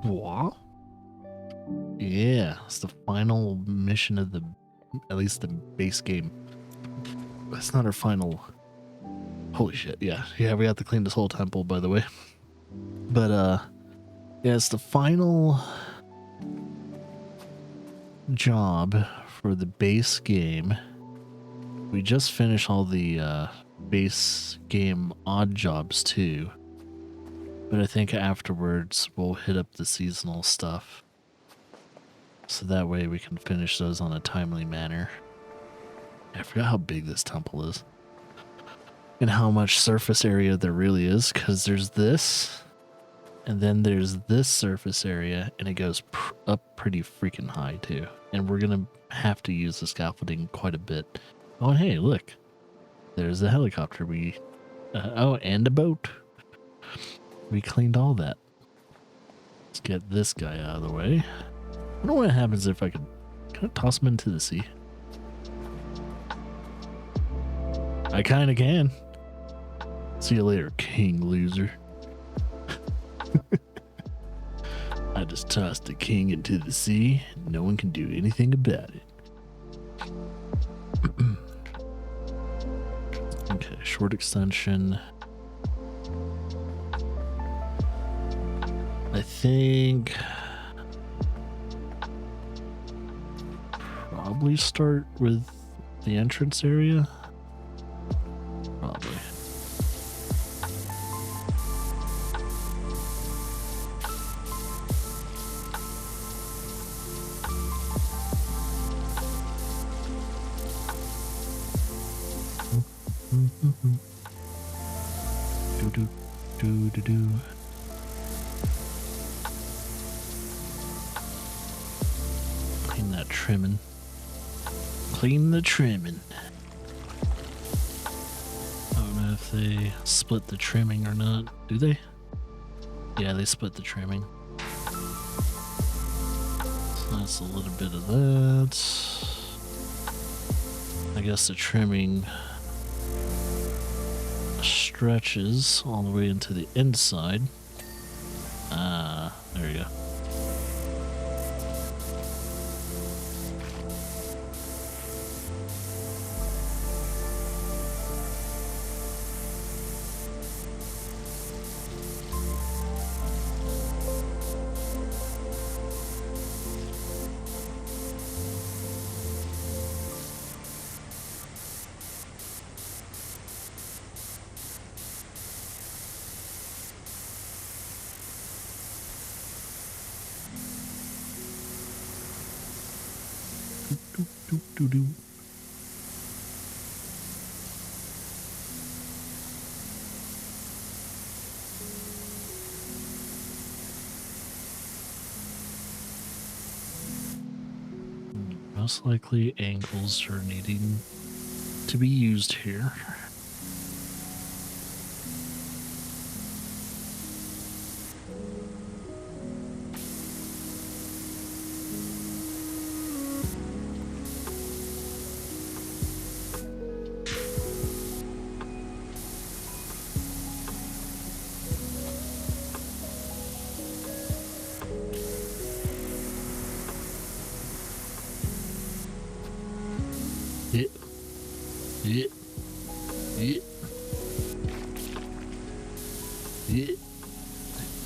What? Yeah, it's the final mission of at least the base game. That's not our final. Holy shit, yeah, we have to clean this whole temple, by the way. But, yeah, it's the final job for the base game. We just finished all the, base game odd jobs, too. But I think afterwards, we'll hit up the seasonal stuff. So that way we can finish those on a timely manner. I forgot how big this temple is. And how much surface area there really is, because there's this, and then there's this surface area, and it goes up pretty freaking high too. And we're gonna have to use the scaffolding quite a bit. Oh, and hey, look, there's the helicopter. Oh, and a boat. We cleaned all that. Let's get this guy out of the way. I wonder what happens if I could kind of toss him into the sea. I kind of can. See you later, king loser. I just tossed the king into the sea, and no one can do anything about it. Okay, short extension. I think probably start with the entrance area. Probably. Do. Clean that trimming. Clean the trimming. I don't know if they split the trimming or not. Do they? Yeah, they split the trimming. So that's a little bit of that. I guess the trimming stretches all the way into the inside. There you go. Do. Most likely angles are needing to be used here.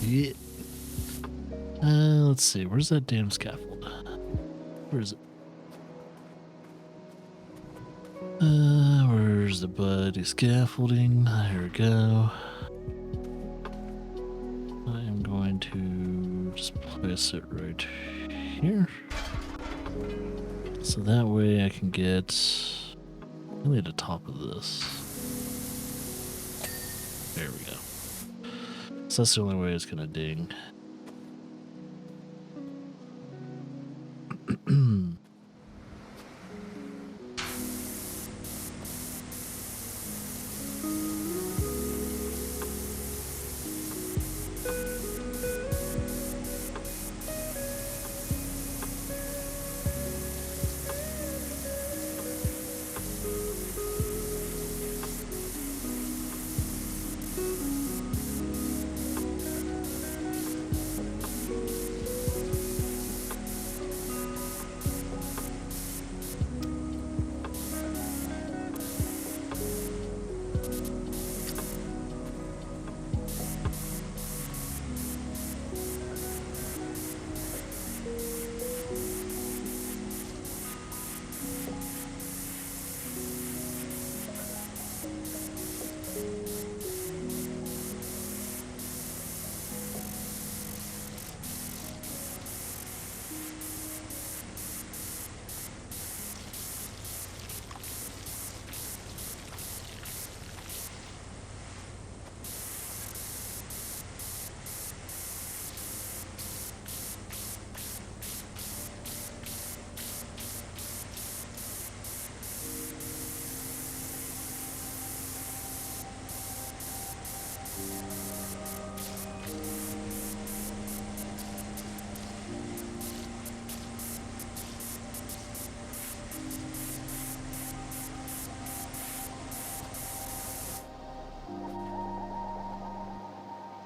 Yeah. Let's see. Where's that damn scaffold? Where is it? Where's the bloody scaffolding? Here we go. I am going to just place it right here. So that way I can get really the top of this. There we go. So that's the only way it's gonna ding.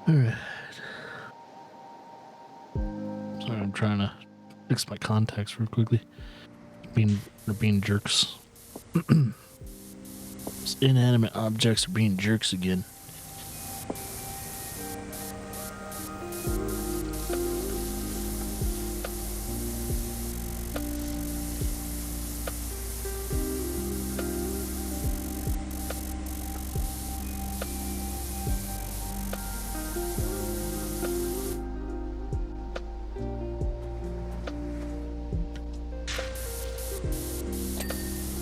All right. Sorry, I'm trying to fix my contacts real quickly. They're being jerks. These inanimate objects are being jerks again.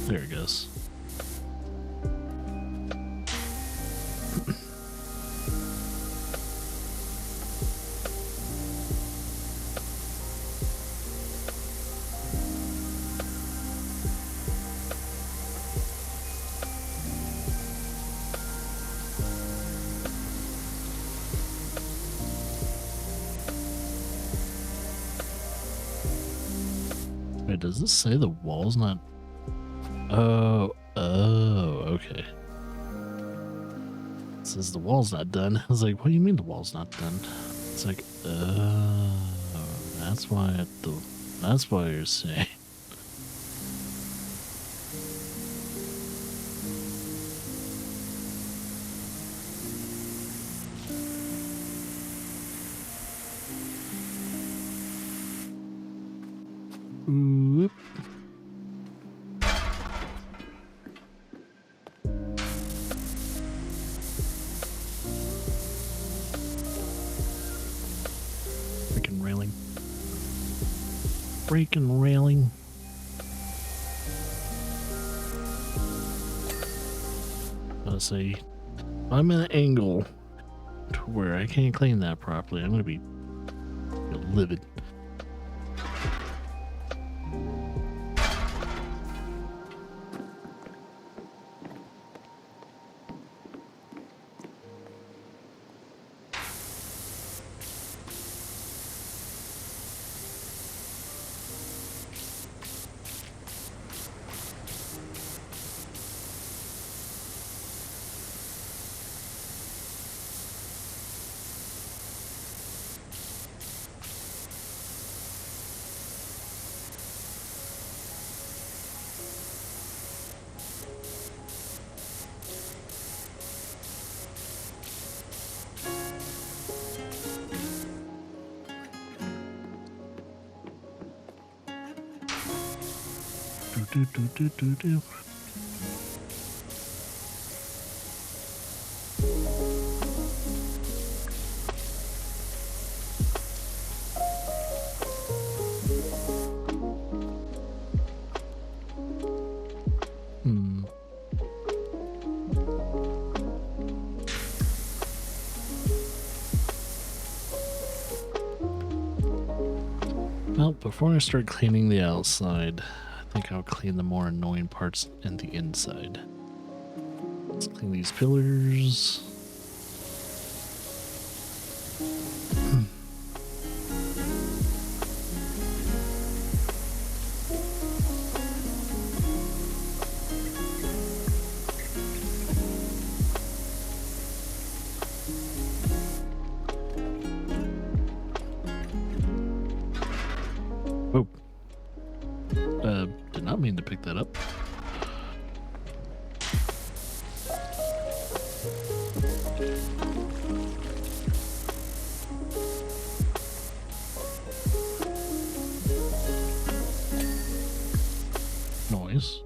There it goes. Wait, does this say the wall's not? Oh, okay. It says the wall's not done. I was like, what do you mean the wall's not done? It's like, that's why that's why you're saying. Whoop. Freaking railing. Freaking railing. Let's see. I'm at an angle to where I can't clean that properly. I'm gonna be livid. Do. Well, before I start cleaning the outside, I think I'll clean the more annoying parts in the inside. Let's clean these pillars. Oh. Did not mean to pick that up. Noise.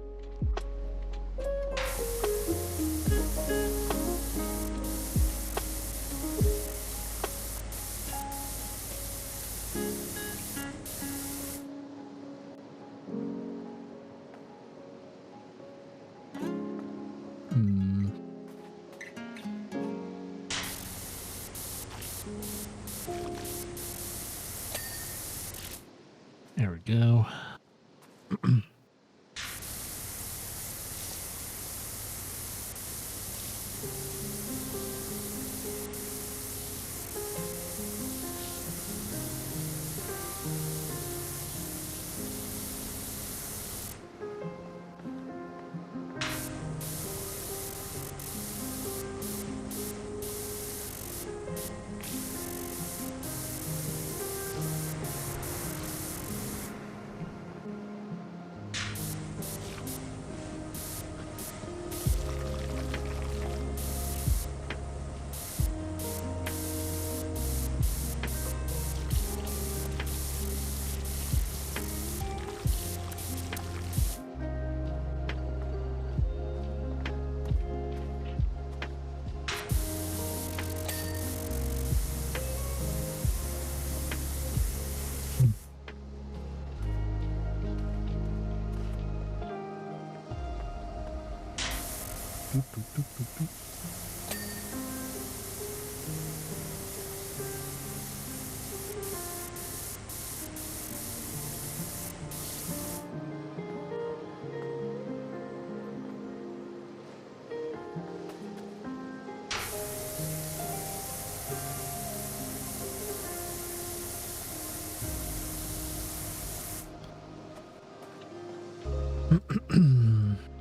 There we go.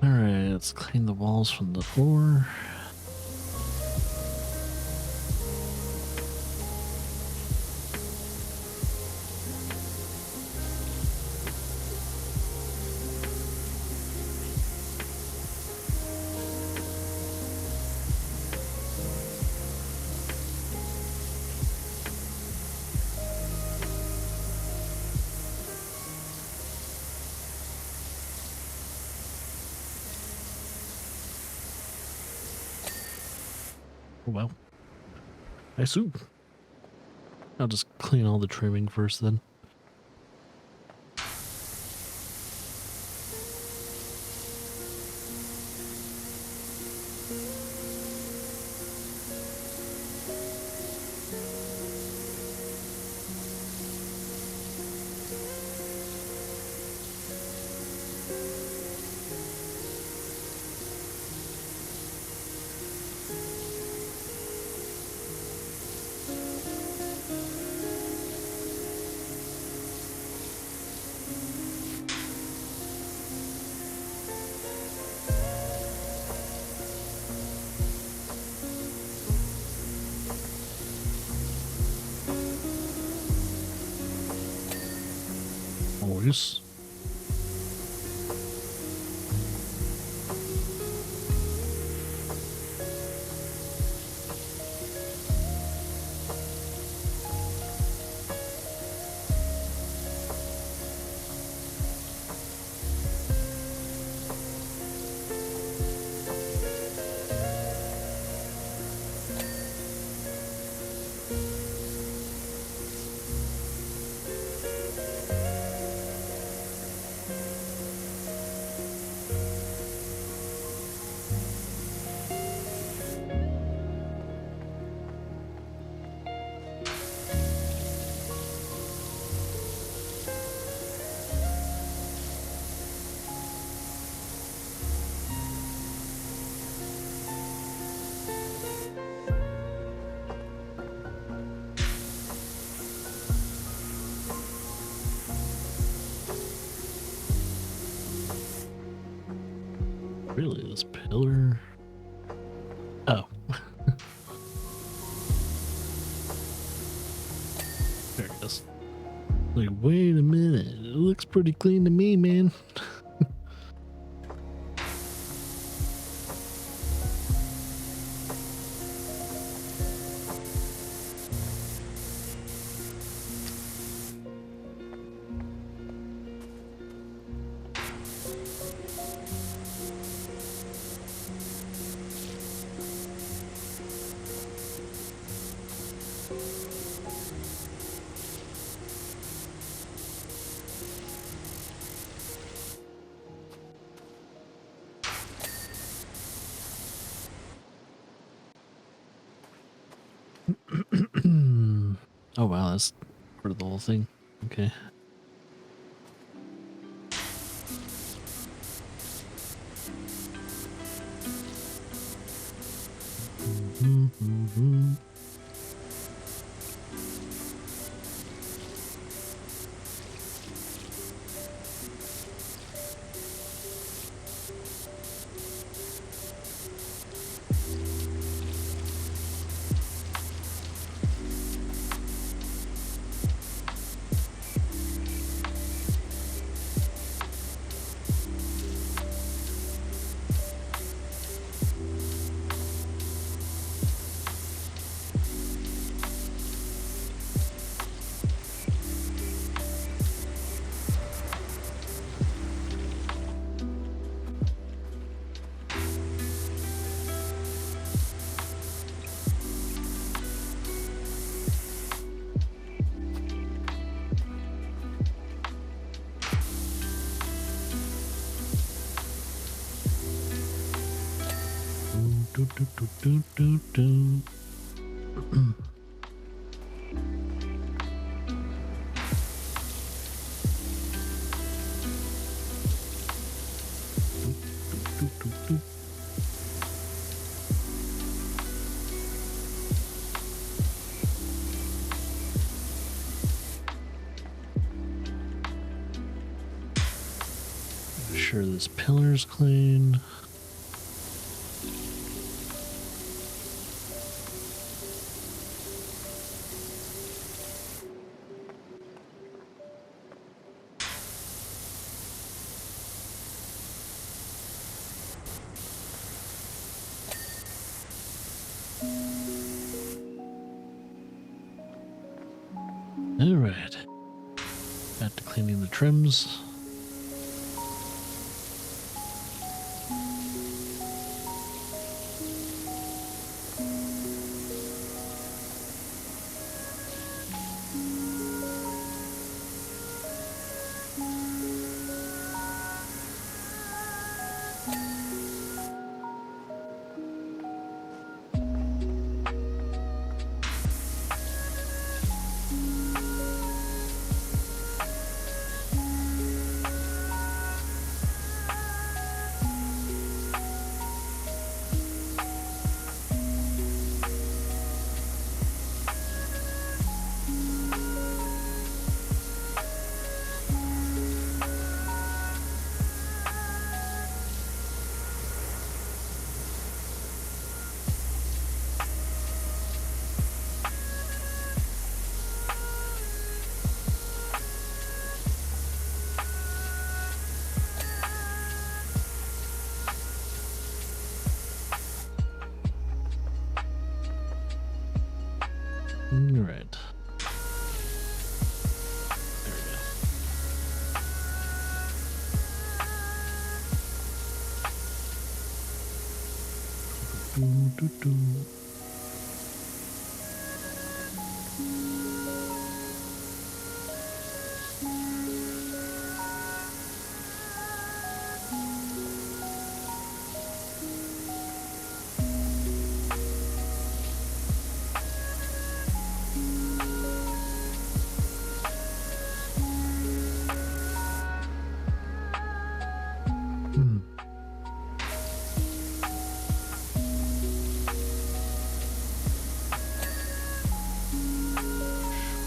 Alright, let's clean the walls from the floor. Oh, wow. Nice soup. I'll just clean all the trimming first then. Always. Really, this pillar? Oh. There it is. Like, wait a minute. It looks pretty clean to me, man. Oh wow, that's part of the whole thing. Okay. Sure this pillar's clean. All right. Back to cleaning the trims. All right. There we go.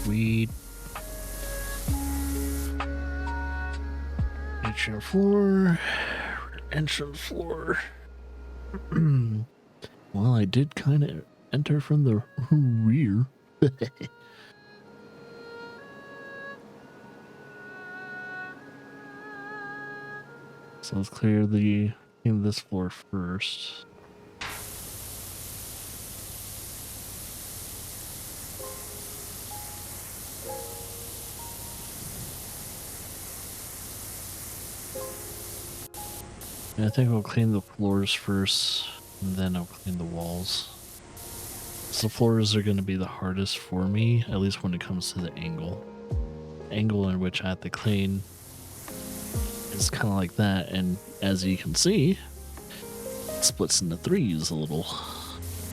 Sweet. Entrance floor. Entrance floor. Well, I did kind of enter from the rear. So let's clear this floor first. And I think I'll clean the floors first, and then I'll clean the walls. So the floors are going to be the hardest for me, at least when it comes to the angle. The angle in which I have to clean is kind of like that, and as you can see, it splits into threes a little,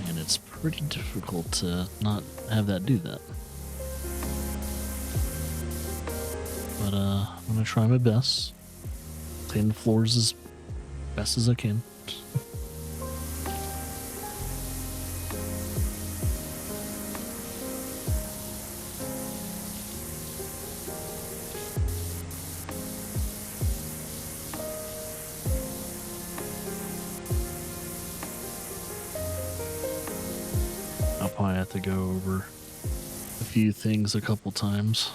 and it's pretty difficult to not have that do that. But I'm going to try my best. Clean the floors as best as I can. I'll probably have to go over a few things a couple times.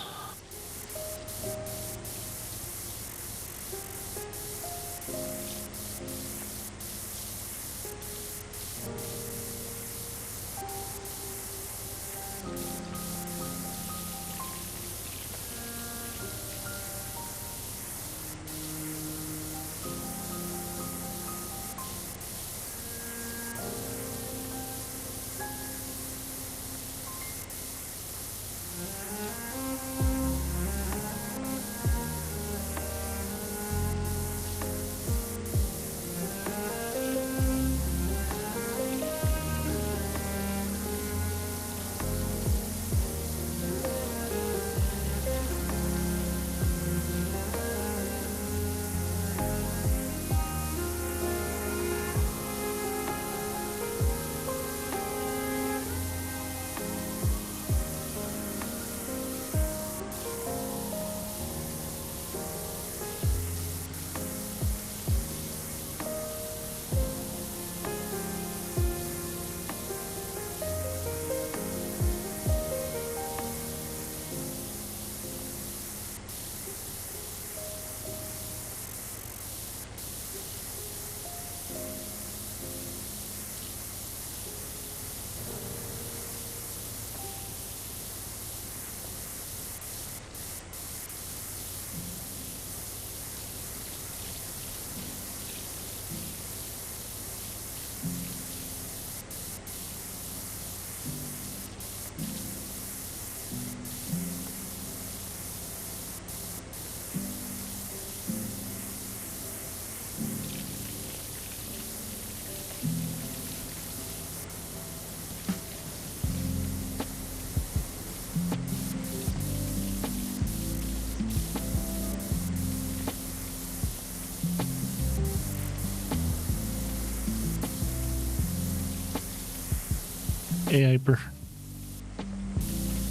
Hey, Hyper.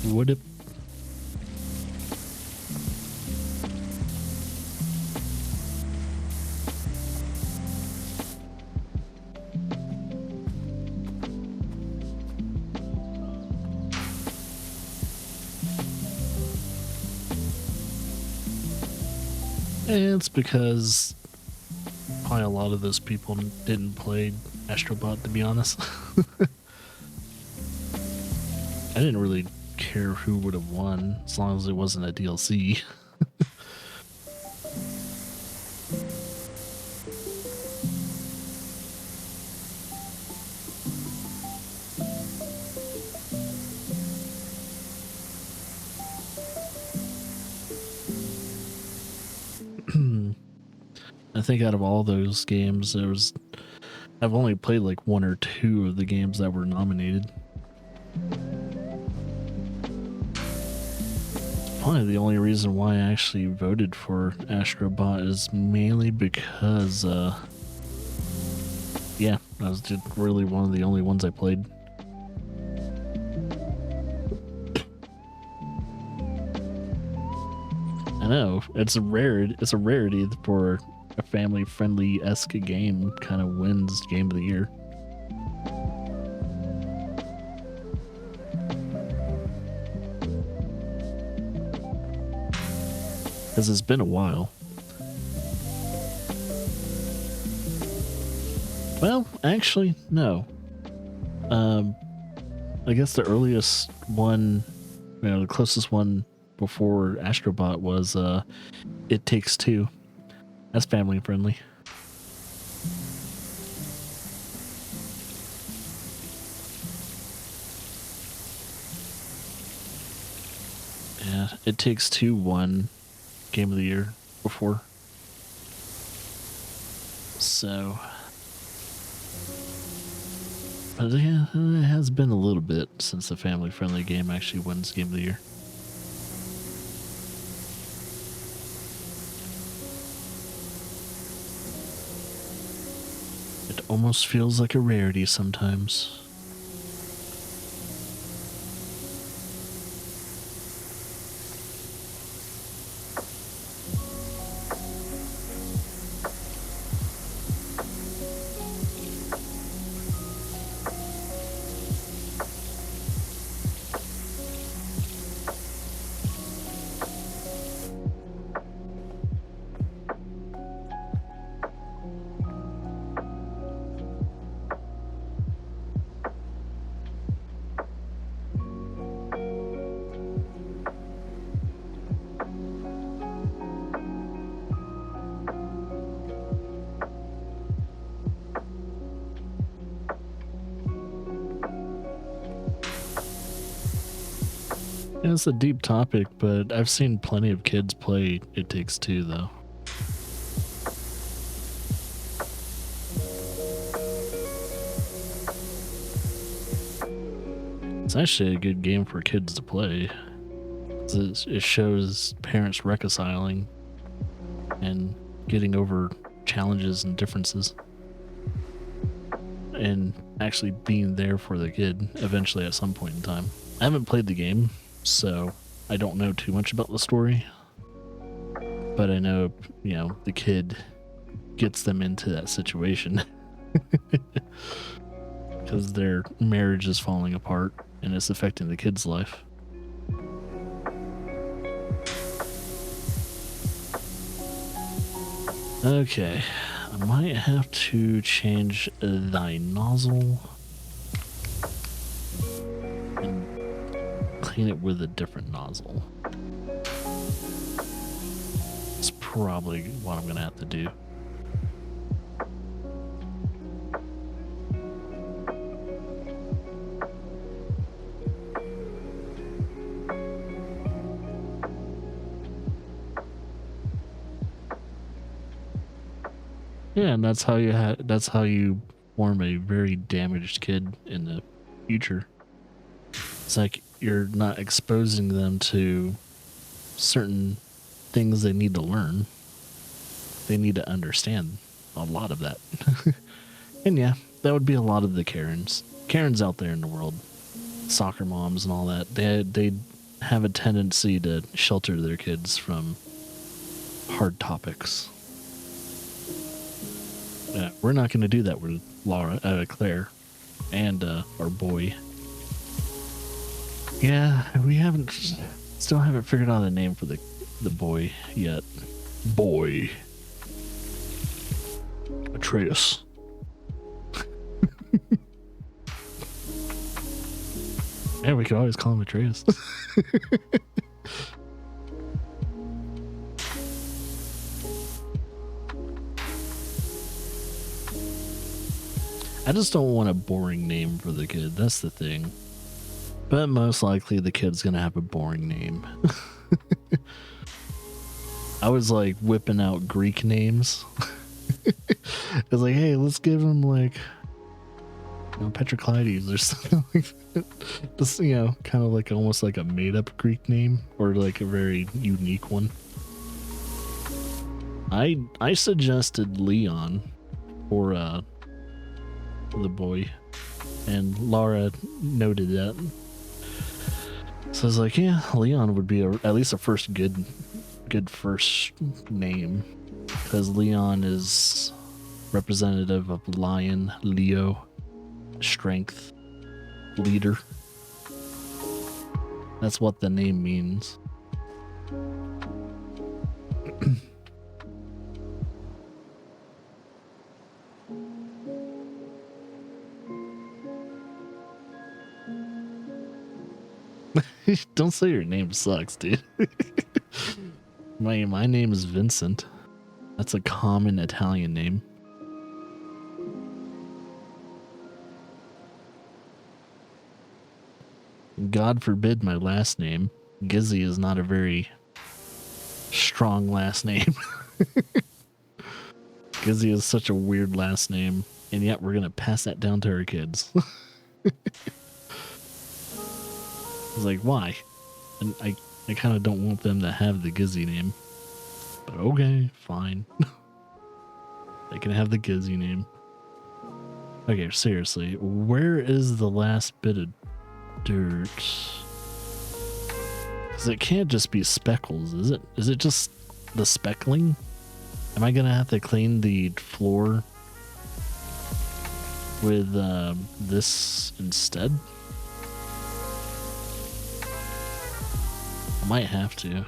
What up? It's because probably a lot of those people didn't play Astrobot, to be honest. I didn't really care who would have won as long as it wasn't a DLC. I think out of all those games, I've only played like one or two of the games that were nominated. Probably the only reason why I actually voted for Astrobot is mainly because, yeah, that was just really one of the only ones I played. I know, it's a rarity for a family-friendly-esque game kind of wins Game of the Year. Because it's been a while. Well, actually, no. I guess the earliest one, the closest one before Astrobot was It Takes Two. That's family friendly. Yeah, It Takes Two won Game of the Year before. So, but yeah, it has been a little bit since the family friendly game actually wins Game of the Year. It almost feels like a rarity sometimes. Yeah, it's a deep topic, but I've seen plenty of kids play It Takes Two, though. It's actually a good game for kids to play. It shows parents reconciling and getting over challenges and differences. And actually being there for the kid eventually at some point in time. I haven't played the game, so I don't know too much about the story. But I know, the kid gets them into that situation. Because their marriage is falling apart and it's affecting the kid's life. Okay, I might have to change thy nozzle and clean it with a different nozzle. It's probably what I'm gonna have to do. Yeah, and that's how you form a very damaged kid in the future. It's like you're not exposing them to certain things they need to learn. They need to understand a lot of that. And yeah, that would be a lot of the Karens. Karens out there in the world. soccer moms and all that, they have a tendency to shelter their kids from hard topics. We're not going to do that with Claire, and our boy. Yeah, we still haven't figured out a name for the boy yet. Boy. Atreus. Yeah, we could always call him Atreus. I just don't want a boring name for the kid. That's the thing. But most likely the kid's gonna have a boring name. I was like whipping out Greek names. I was like, hey, let's give him like, Petroclides or something like that. Just, kind of like almost like a made up Greek name or like a very unique one. I suggested Leon for the boy, and Laura noted that. So I was like, yeah, Leon would be at least a first good first name, because Leon is representative of lion, Leo, strength, leader. That's what the name means. Don't say your name sucks, dude. My name is Vincent. That's a common Italian name. God forbid my last name. Gizzy is not a very strong last name. Gizzy is such a weird last name, and yet we're gonna pass that down to our kids. I was like, why? And I kind of don't want them to have the Gizzy name. But okay, fine. They can have the Gizzy name. Okay, seriously, where is the last bit of dirt? Because it can't just be speckles, is it? Is it just the speckling? Am I gonna have to clean the floor with this instead? I might have to.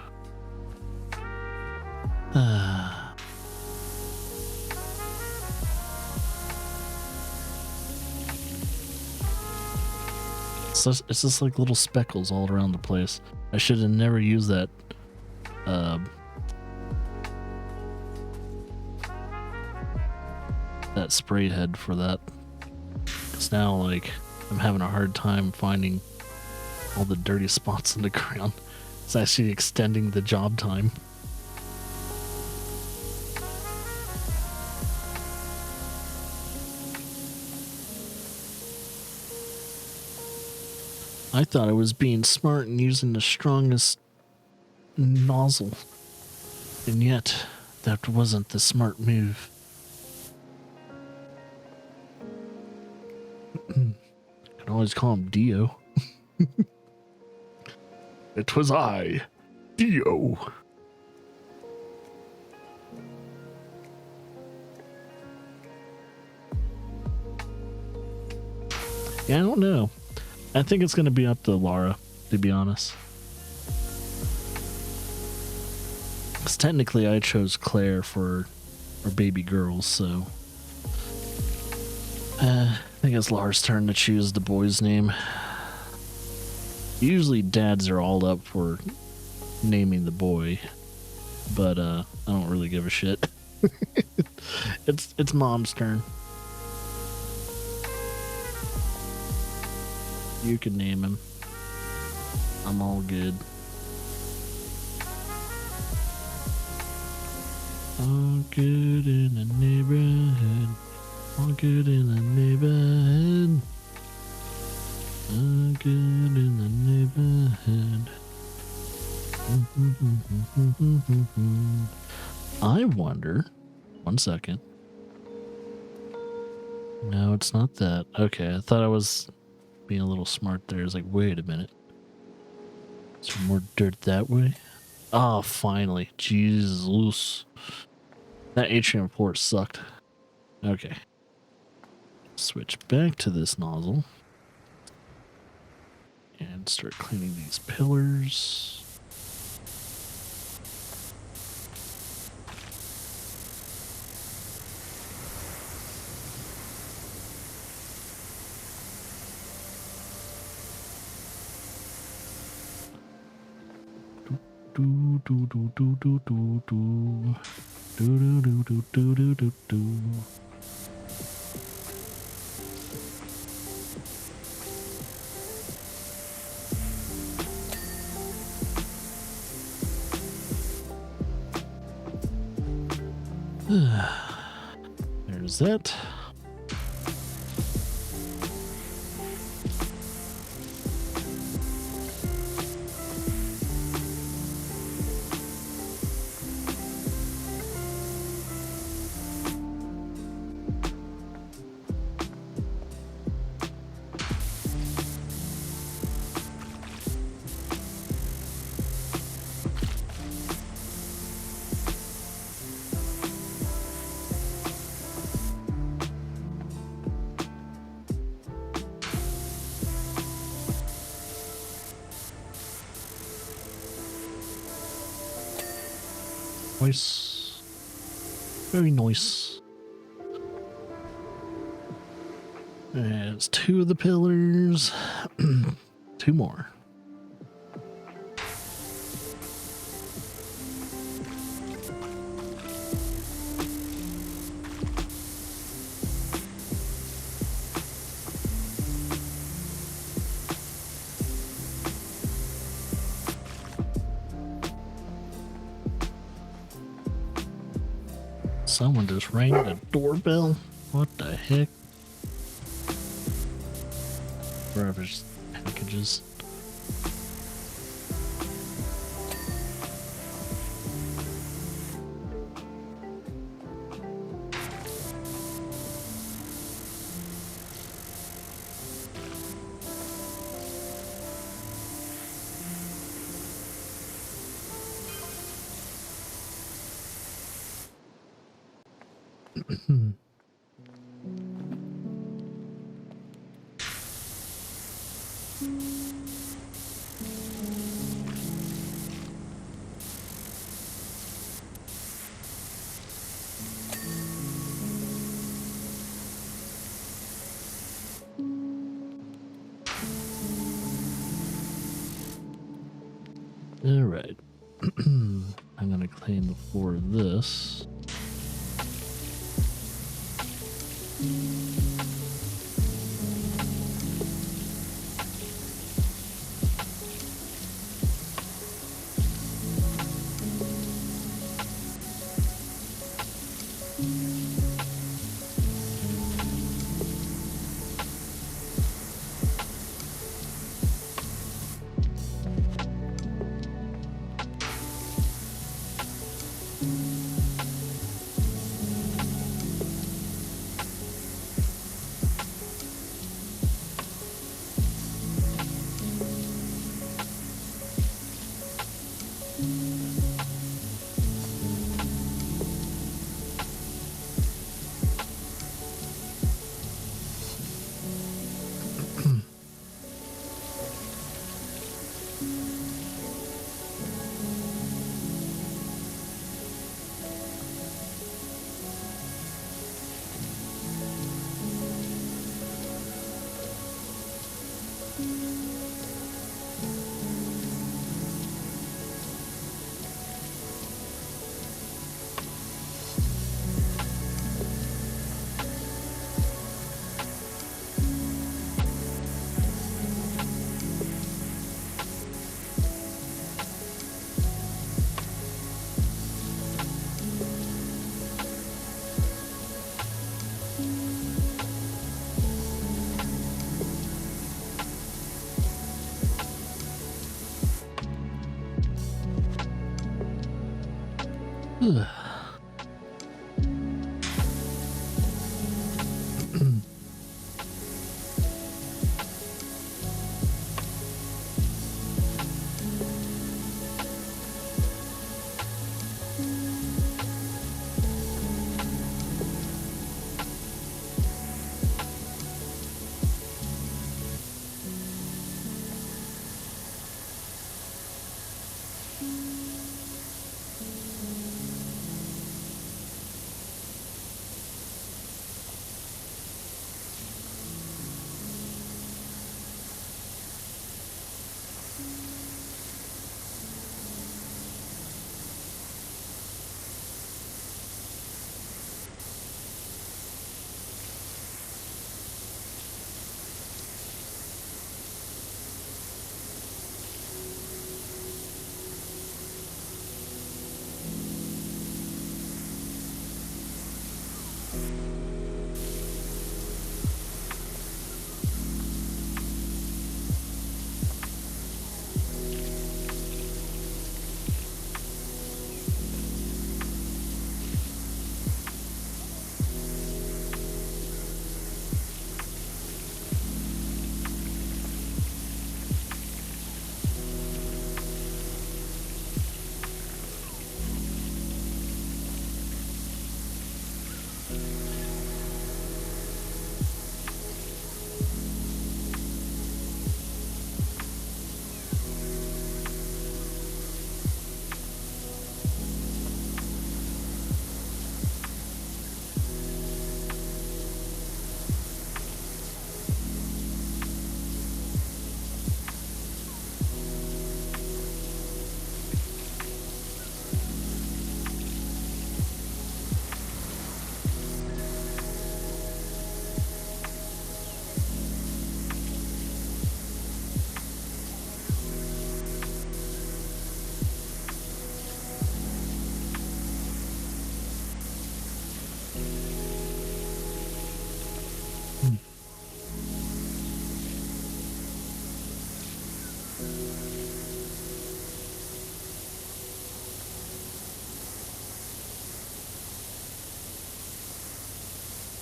It's just like little speckles all around the place. I should have never used that that spray head for that. Because now, like, I'm having a hard time finding all the dirty spots in the ground. It's actually extending the job time. I thought I was being smart and using the strongest nozzle. And yet, that wasn't the smart move. Can always call him Dio. It was I, Dio. Yeah, I don't know. I think it's going to be up to Laura, to be honest. Because technically I chose Claire for our baby girls, so... I think it's Laura's turn to choose the boy's name. Usually dads are all up for naming the boy, but I don't really give a shit. It's mom's turn. You can name him. I'm all good. All good in the neighborhood. All good in the neighborhood. All good in the neighborhood. I wonder. One second. No, it's not that. Okay, I thought I was being a little smart there. Is like, wait a minute. Is there more dirt that way? Oh, finally. Jesus. That atrium port sucked. Okay. Switch back to this nozzle. And start cleaning these pillars. Do do do do do do do do do do do do do do. There's that. Nice. Very nice. There's 2 of the pillars. 2 more. Someone just rang the doorbell. What the heck? Rubbish packages. All right. I'm gonna clean the floor of this. Ugh.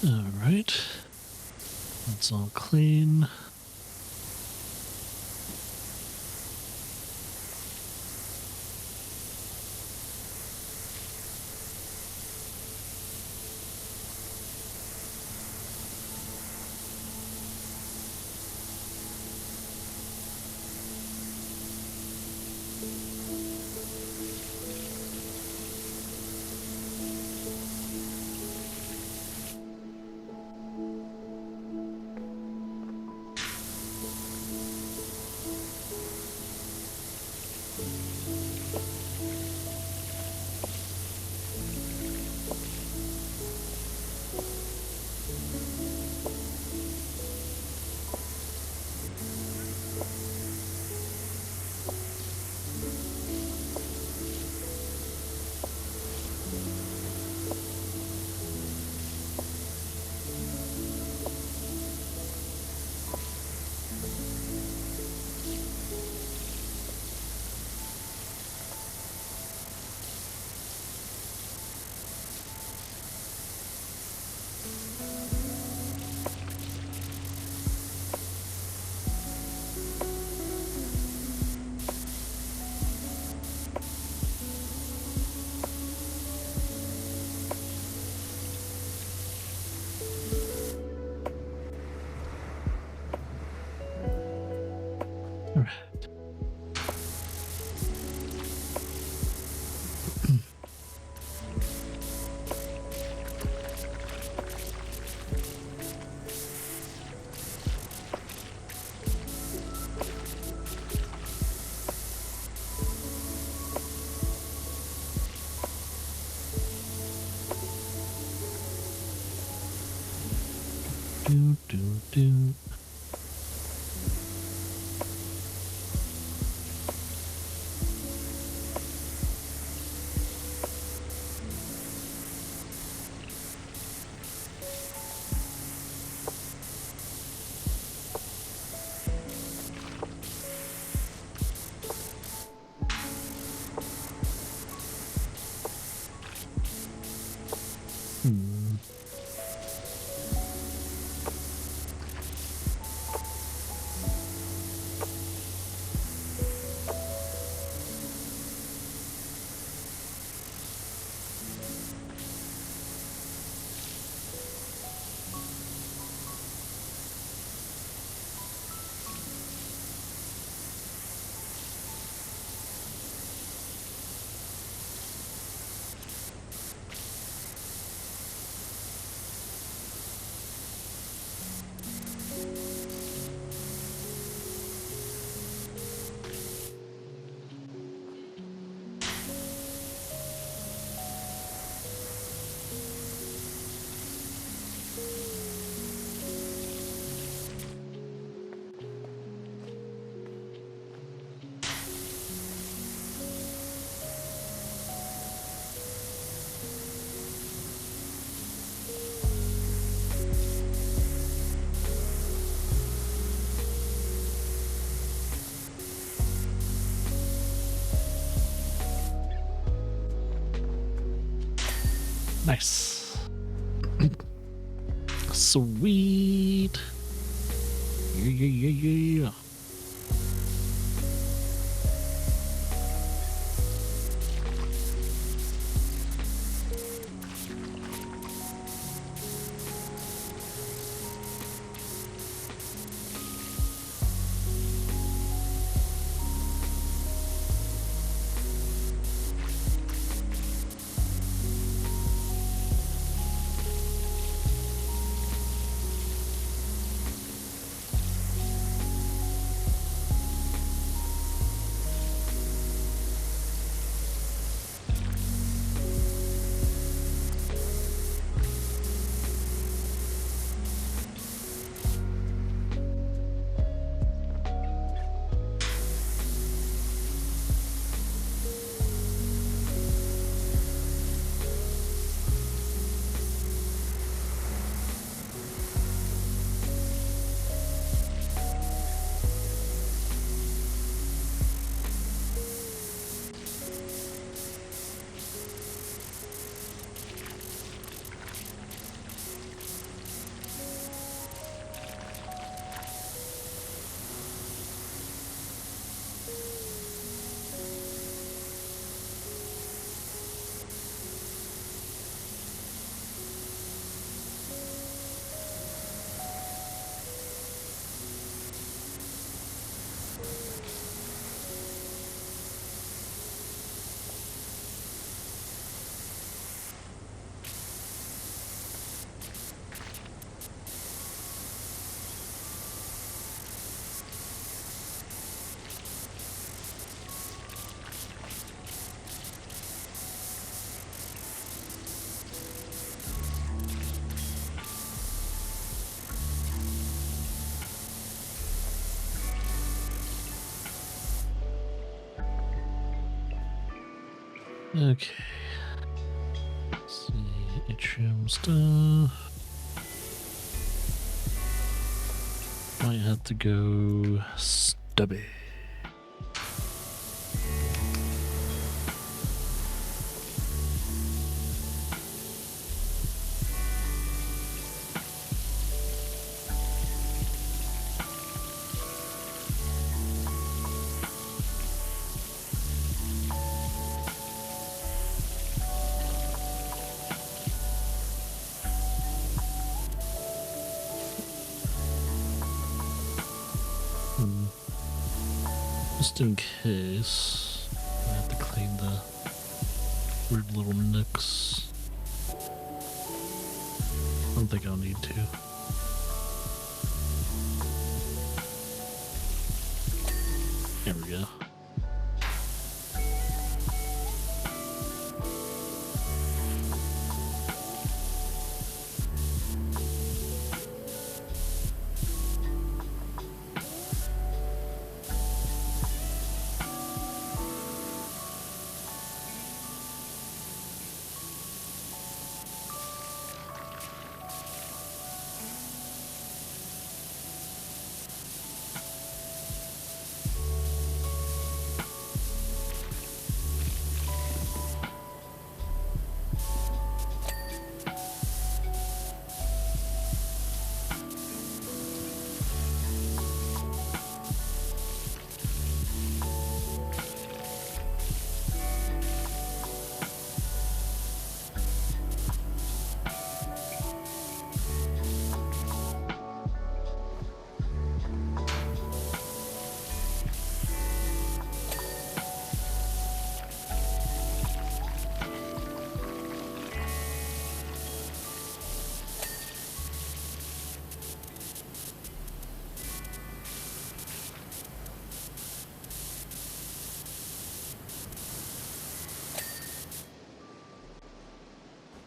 All right. That's all clean. All right. Do. Hmm. Nice. Sweet. Yeah. Okay. Let's see, atrium stuff. Might have to go stubby. Just in case, I have to clean the weird little nooks. I don't think I'll need to. There we go.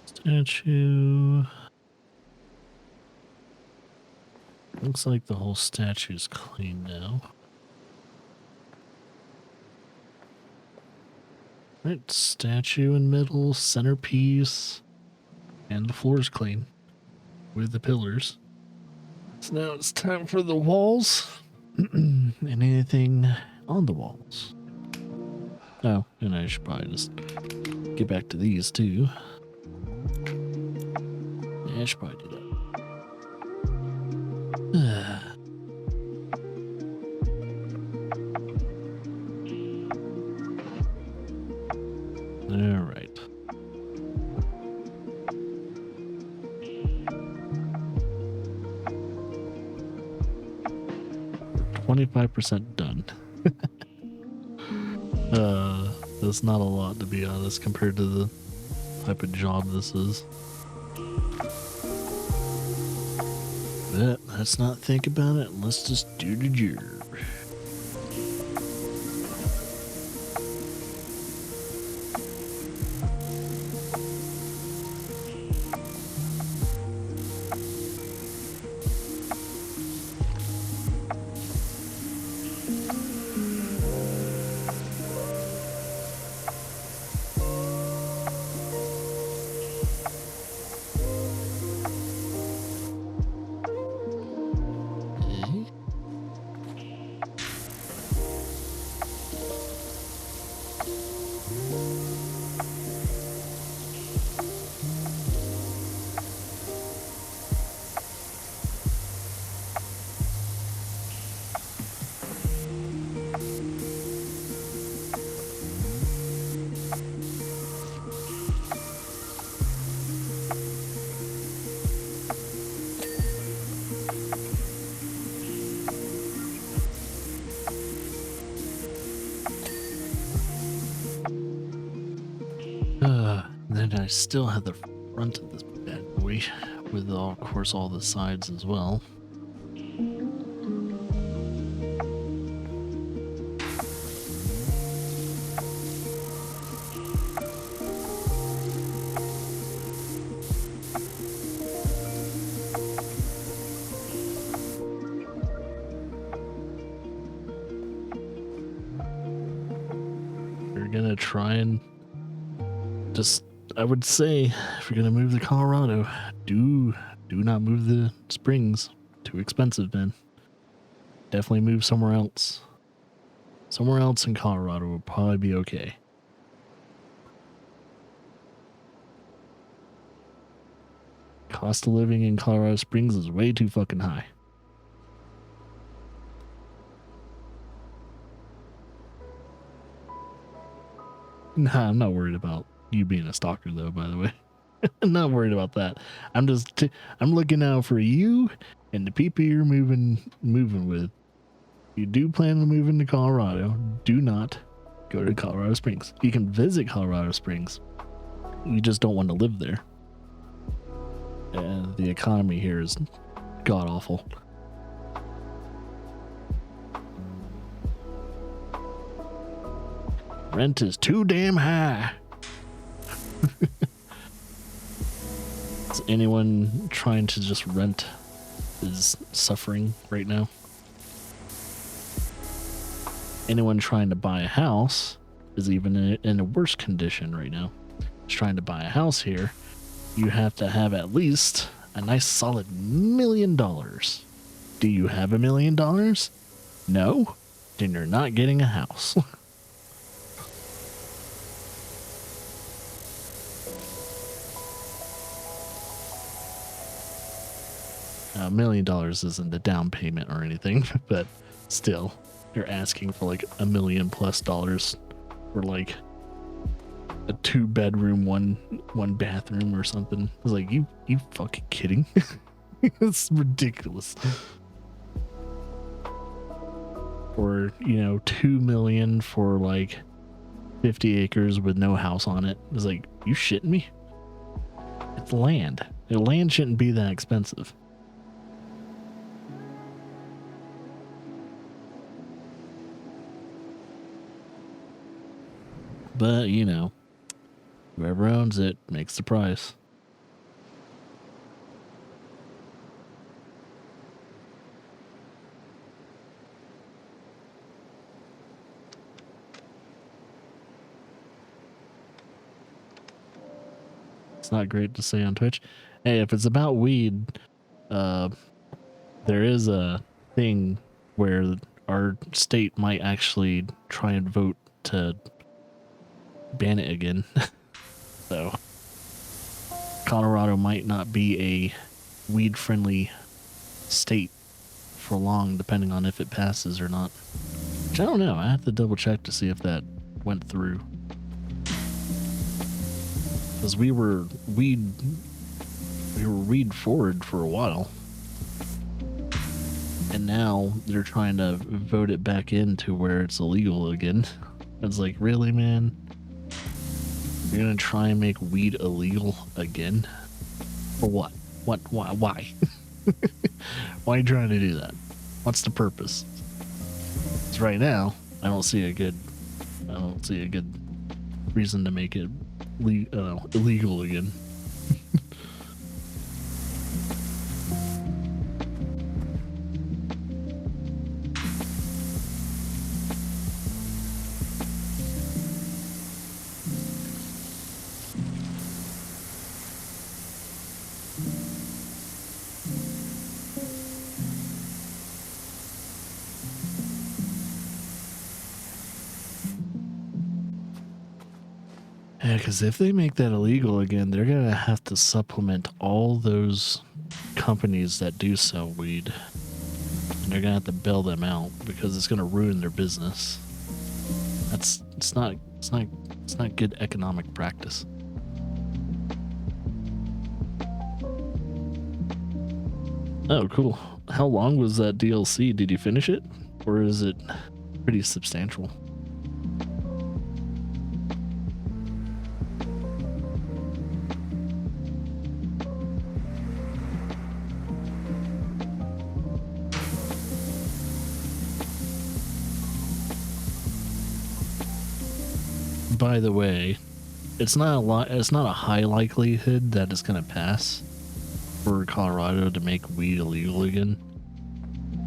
Statue. Looks like the whole statue's clean now. Right, statue in middle, centerpiece, and the floor's clean with the pillars. So now it's time for the walls and anything on the walls. Oh, and I should probably just get back to these too. Yeah, I should probably do that. All right. We're 25% done. That's not a lot, to be honest, compared to the type of job this is. But let's not think about it. Let's just do the job. Then I still have the front of this bad boy with, of course, all the sides as well. We're gonna try and Just, I would say, if you're gonna move to Colorado, do not move the Springs. Too expensive, man. Definitely move somewhere else. Somewhere else in Colorado would probably be okay. Cost of living in Colorado Springs is way too fucking high. Nah, I'm not worried about you being a stalker, though, by the way. I'm not worried about that. I'm just, I'm looking out for you and the people you're moving with. You do plan to move into Colorado, do not go to Colorado Springs. You can visit Colorado Springs. You just don't want to live there. And the economy here is god awful. Rent is too damn high. Is anyone trying to just rent is suffering right now? Anyone trying to buy a house is even in a worse condition right now. Just trying to buy a house here, you have to have at least a nice solid $1 million. Do you have $1 million? No? Then you're not getting a house. $1 million isn't the down payment or anything, but still, you're asking for like $1 million+ for like a 2-bedroom, one bathroom or something. I was like, you fucking kidding? It's ridiculous. Or, you know, $2 million for like 50 acres with no house on it. I was like, you shitting me? It's land. The land shouldn't be that expensive. But, you know, whoever owns it makes the price. It's not great to say on Twitch. Hey, if it's about weed, there is a thing where our state might actually try and vote to ban it again. So Colorado might not be a weed friendly state for long, depending on if it passes or not. Which I don't know. I have to double check to see if that went through. Because we were weed forward for a while. And now they're trying to vote it back into where it's illegal again. It's like, really, man? You're gonna try and make weed illegal again? For what? Why? Why? Why are you trying to do that? What's the purpose? Because right now, I don't see a good reason to make it illegal again. Yeah, because if they make that illegal again, they're going to have to supplement all those companies that do sell weed. And they're going to have to bail them out because it's going to ruin their business. It's not good economic practice. Oh, cool. How long was that DLC? Did you finish it? Or is it pretty substantial? By the way, it's not a high likelihood that it's going to pass for Colorado to make weed illegal again.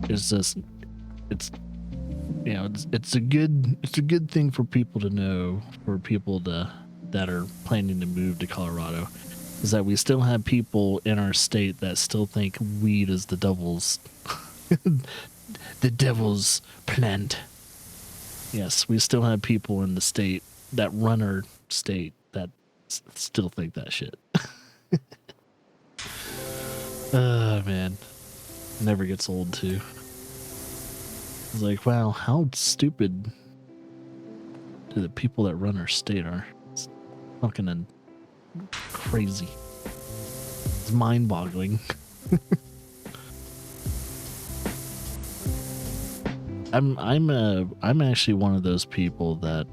It's just, it's a good thing for people to know, for people to that are planning to move to Colorado is that we still have people in our state that still think weed is the devil's the devil's plant. Yes, we still have people in the state that run our state that still think that shit. Man. Never gets old, too. It's like, wow, how stupid do the people that run our state are. It's fucking crazy. It's mind-boggling. I'm actually one of those people that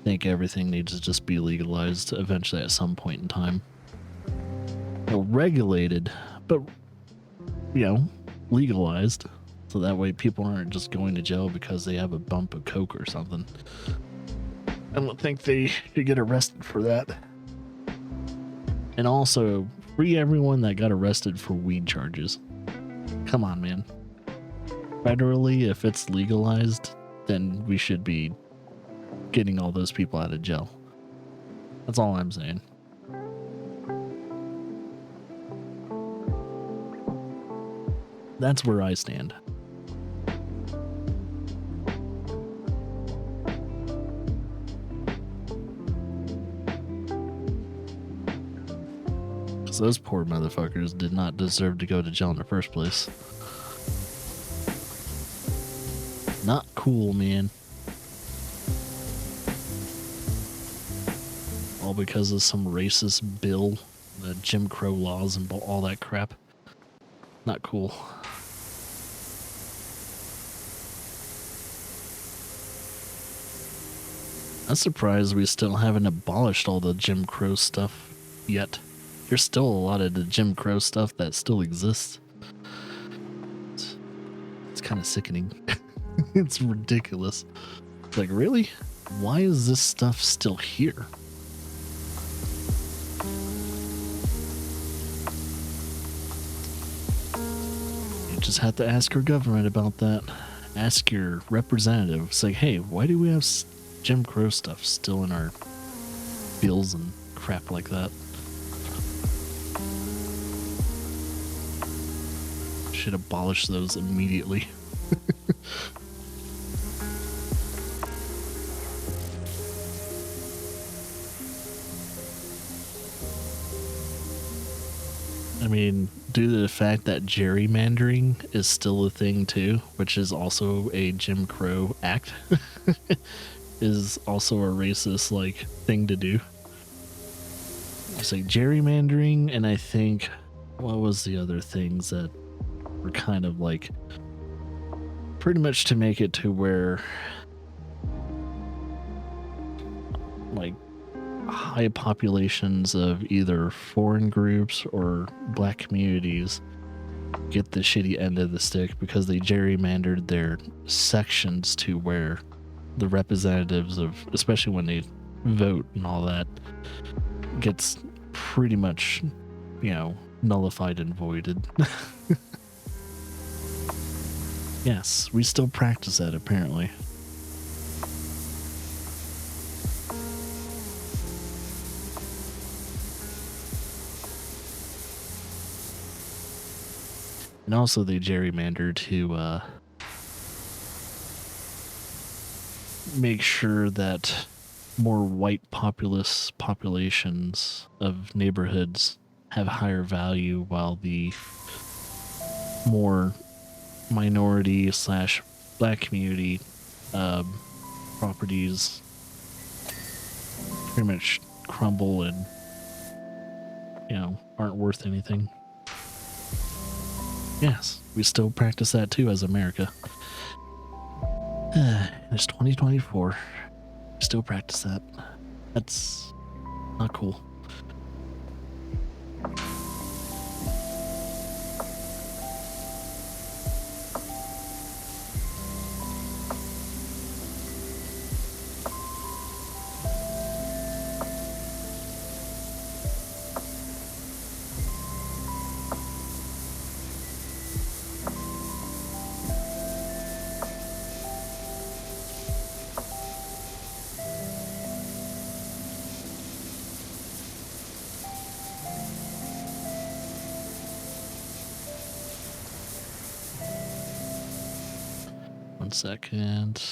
think everything needs to just be legalized eventually at some point in time. Well, regulated, but legalized, so that way people aren't just going to jail because they have a bump of coke or something. I don't think they should get arrested for that. And also, free everyone that got arrested for weed charges. Come on, man. Federally, if it's legalized, then we should be getting all those people out of jail. That's all I'm saying. That's where I stand. Because those poor motherfuckers did not deserve to go to jail in the first place. Not cool, man. All because of some racist bill, the Jim Crow laws and all that crap. Not cool. I'm surprised we still haven't abolished all the Jim Crow stuff yet. There's still a lot of the Jim Crow stuff that still exists. It's kind of sickening. It's ridiculous. Like, really? Why is this stuff still here? You just have to ask your government about that. Ask your representative. It's like, hey, why do we have Jim Crow stuff still in our bills and crap like that? Should abolish those immediately. I mean, due to the fact that gerrymandering is still a thing too, which is also a Jim Crow act, is also a racist like thing to do. It's like gerrymandering, and I think what was the other things that were kind of like pretty much to make it to where like high populations of either foreign groups or black communities get the shitty end of the stick because they gerrymandered their sections to where the representatives of, especially when they vote and all that, gets pretty much, nullified and voided. Yes, we still practice that apparently. And also they gerrymander to make sure that more white populations of neighborhoods have higher value, while the more minority / black community properties pretty much crumble and aren't worth anything. Yes, we still practice that too as America. It's 2024. We still practice that. That's not cool. 1 second.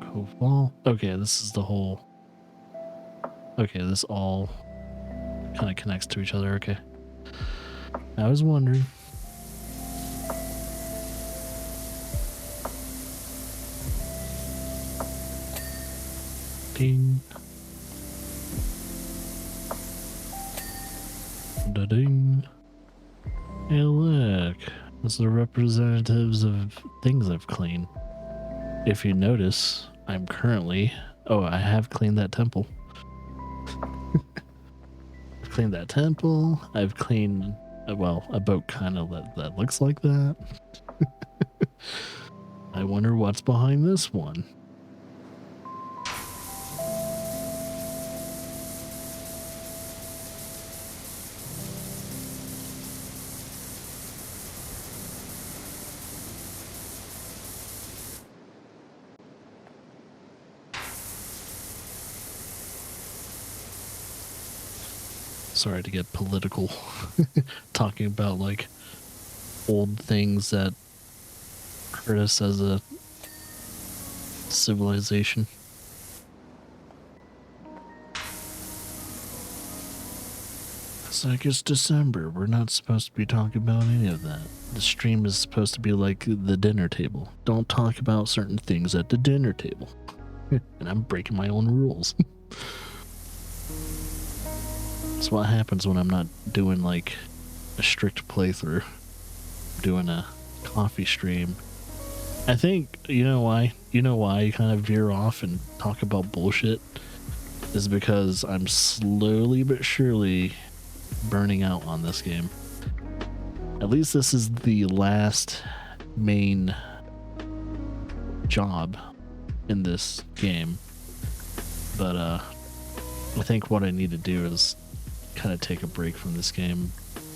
Cove Wall. Okay, this is the whole. Okay, this all kind of connects to each other. Okay. I was wondering. Ding. Da-ding. Hey, look. It's the representatives of things I've cleaned. If you notice, I'm currently... Oh, I have cleaned that temple. I've cleaned that temple. I've cleaned, well, a boat kind of that looks like that. I wonder what's behind this one. Sorry to get political, talking about like old things that hurt us as a civilization. It's like it's December. We're not supposed to be talking about any of that. The stream is supposed to be like the dinner table. Don't talk about certain things at the dinner table. And I'm breaking my own rules. That's what happens when I'm not doing like a strict playthrough. Doing a coffee stream. I think, you know why you kind of veer off and talk about bullshit is because I'm slowly but surely burning out on this game. At least this is the last main job in this game. But I think what I need to do is kind of take a break from this game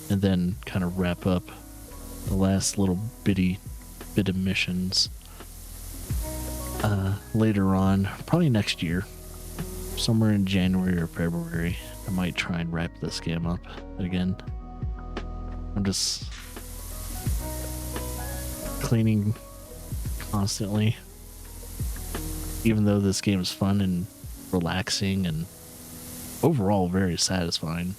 and then kind of wrap up the last little bit of missions later on, probably next year, somewhere in January or February. I might try and wrap this game up again. I'm just cleaning constantly, even though this game is fun and relaxing and overall very satisfying.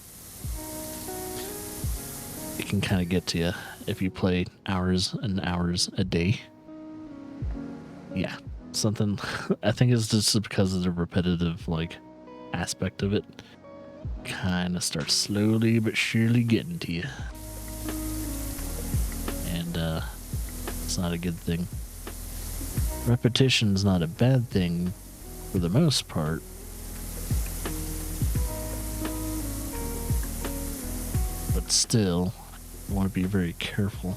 It can kind of get to you if you play hours and hours a day. Yeah, something. I think it's just because of the repetitive like aspect of it. Kind of starts slowly but surely getting to you, and it's not a good thing. Repetition's not a bad thing for the most part. But still, you want to be very careful.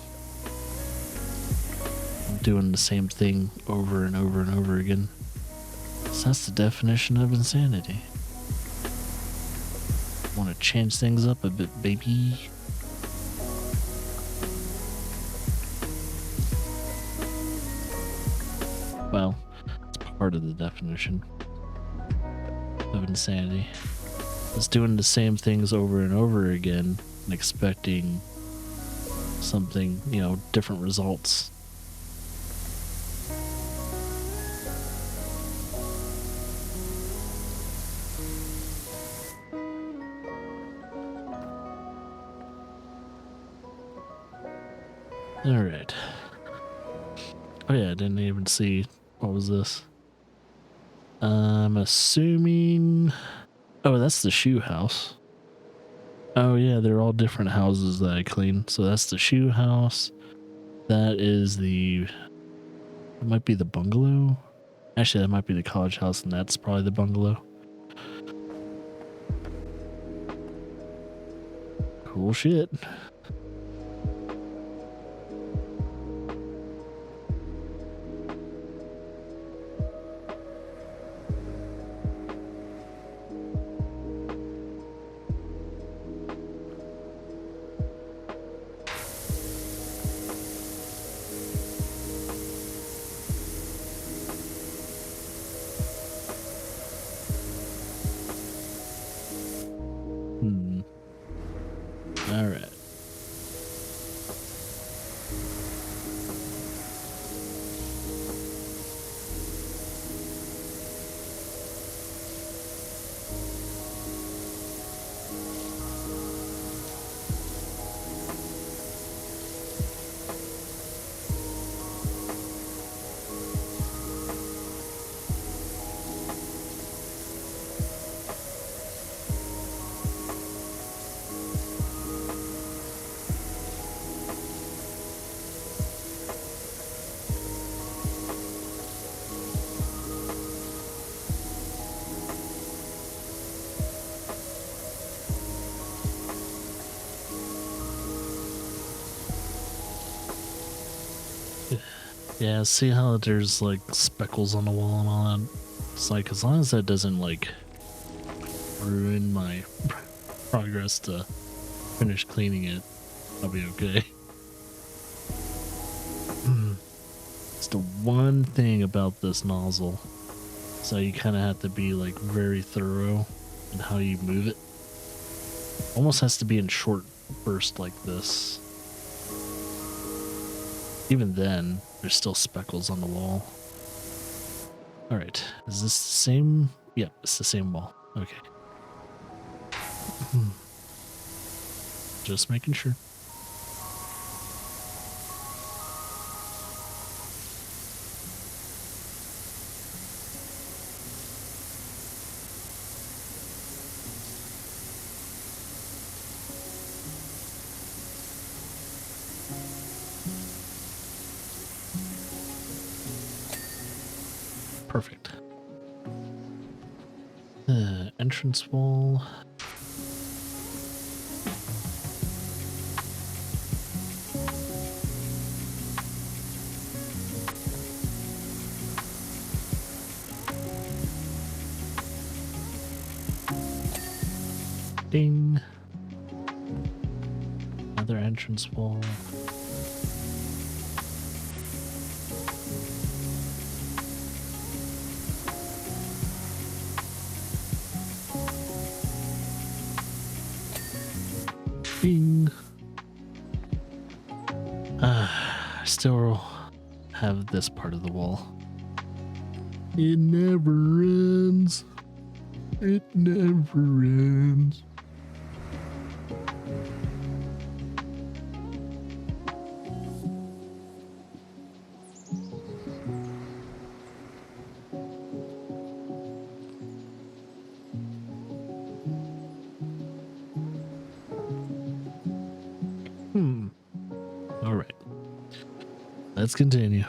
Doing the same thing over and over and over again. So that's the definition of insanity. Want to change things up a bit, baby. Well, it's part of the definition of insanity. It's doing the same things over and over again and expecting something, different results. All right. Oh yeah, I didn't even see. What was this? I'm assuming... Oh, that's the shoe house. Oh yeah, they're all different houses that I clean. So that's the shoe house. That is the... It might be the bungalow. Actually, that might be the college house, and that's probably the bungalow. Cool shit. All right. Yeah, see how there's like speckles on the wall and all that? It's like, as long as that doesn't like ruin my progress to finish cleaning it, I'll be okay. It's the one thing about this nozzle. So you kind of have to be like very thorough in how you move it. Almost has to be in short bursts like this. Even then, there's still speckles on the wall. Alright, is this the same? Yeah, it's the same wall. Okay. Just making sure. Perfect. Entrance wall. Ding. Another entrance wall. Bing. I still have this part of the wall. It never ends. It never ends. All right. Let's continue.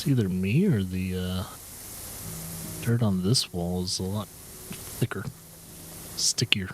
It's either me or the dirt on this wall is a lot thicker, stickier.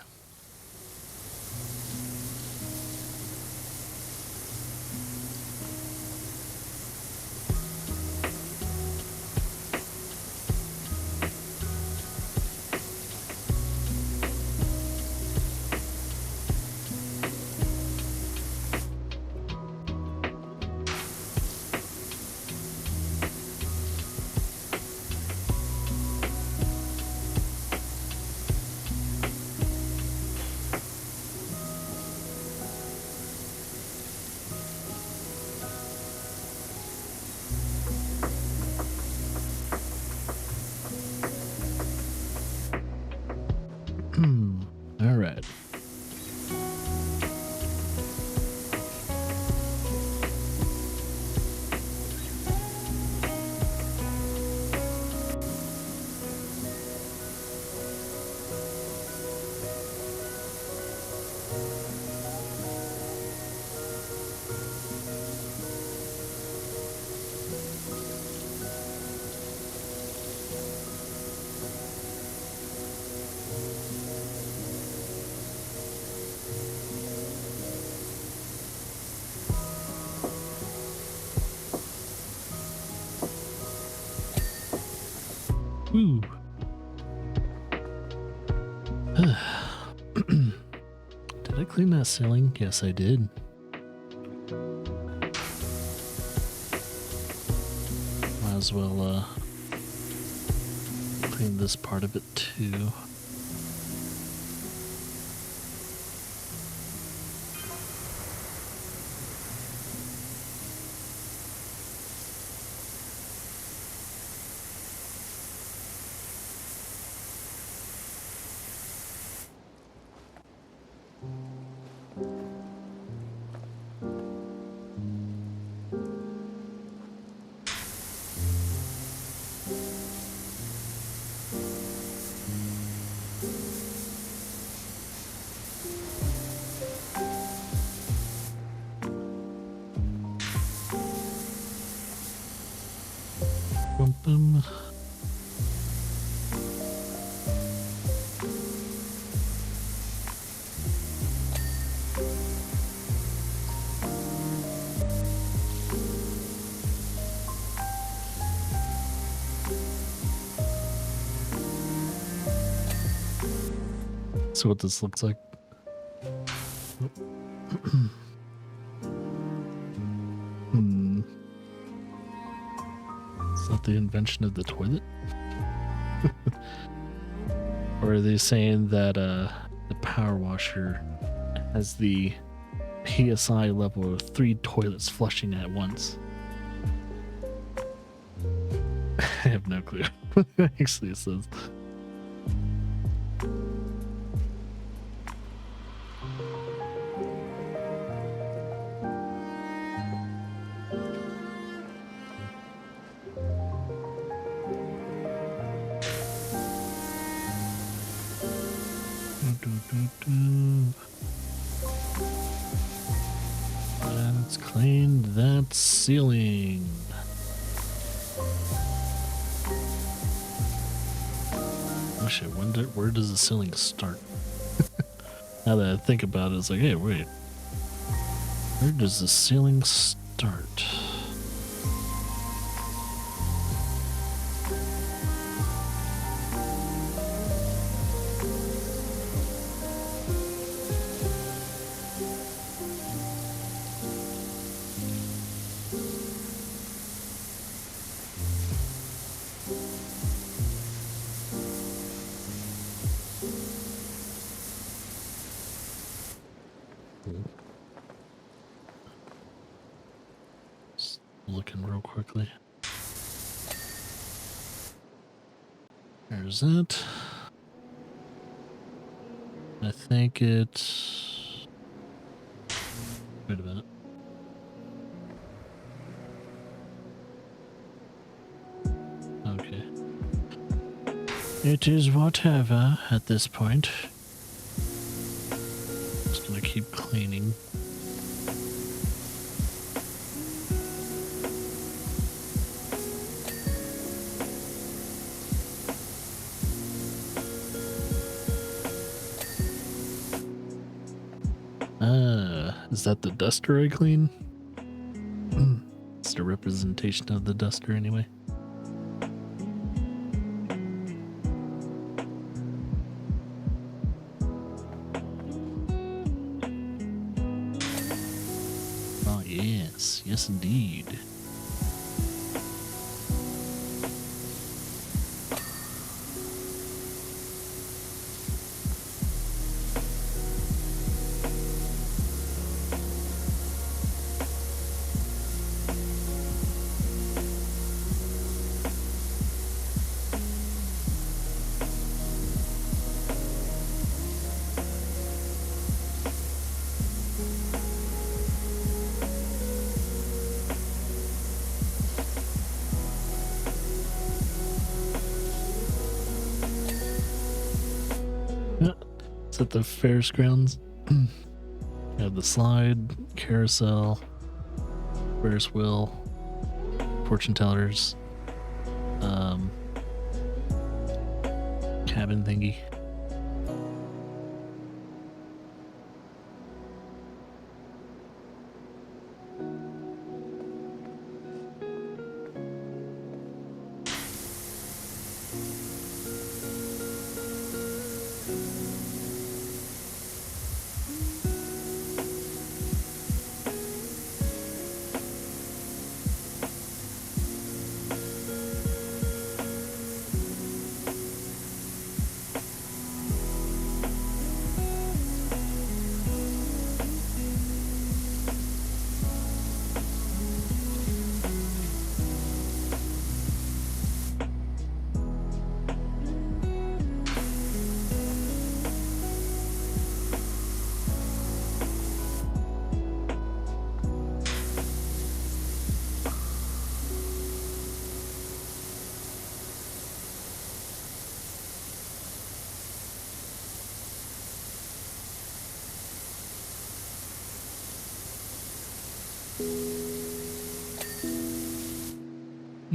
Woo. Did I clean that ceiling? Yes, I did. Might as well clean this part of it too. Bum, bum. So what this looks like. Is that the invention of the toilet? Or are they saying that the power washer has the PSI level of 3 toilets flushing at once? I have no clue. Actually, it says. Let's clean that ceiling. Actually, where does the ceiling start? Now that I think about it, it's like, hey, wait. Where does the ceiling start? Just looking real quickly. There's it. I think it's... Wait a minute. Okay. It is whatever at this point. Just gonna keep cleaning. Is that the duster I clean? It's the representation of the duster anyway. Oh yes, yes indeed. It's at the Ferris grounds. You have the slide, carousel, Ferris wheel, fortune tellers, cabin thingy.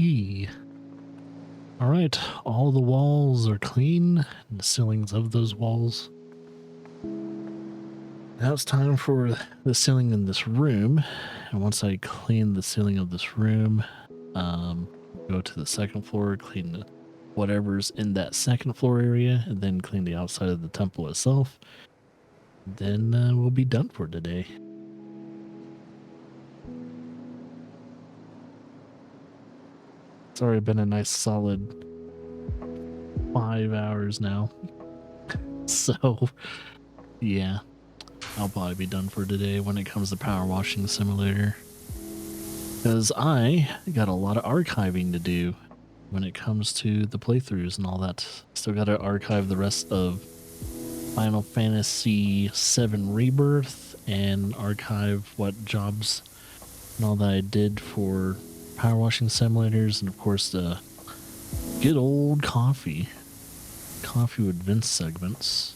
E. All right, all the walls are clean, and the ceilings of those walls. Now it's time for the ceiling in this room. And once I clean the ceiling of this room, go to the second floor, clean whatever's in that second floor area, and then clean the outside of the temple itself. Then we'll be done for today. It's already been a nice solid 5 hours now. So, yeah, I'll probably be done for today when it comes to Power Washing Simulator. Because I got a lot of archiving to do when it comes to the playthroughs and all that. Still got to archive the rest of Final Fantasy VII Rebirth and archive what jobs and all that I did for Power Washing Simulators, and of course the good old coffee with Vince segments.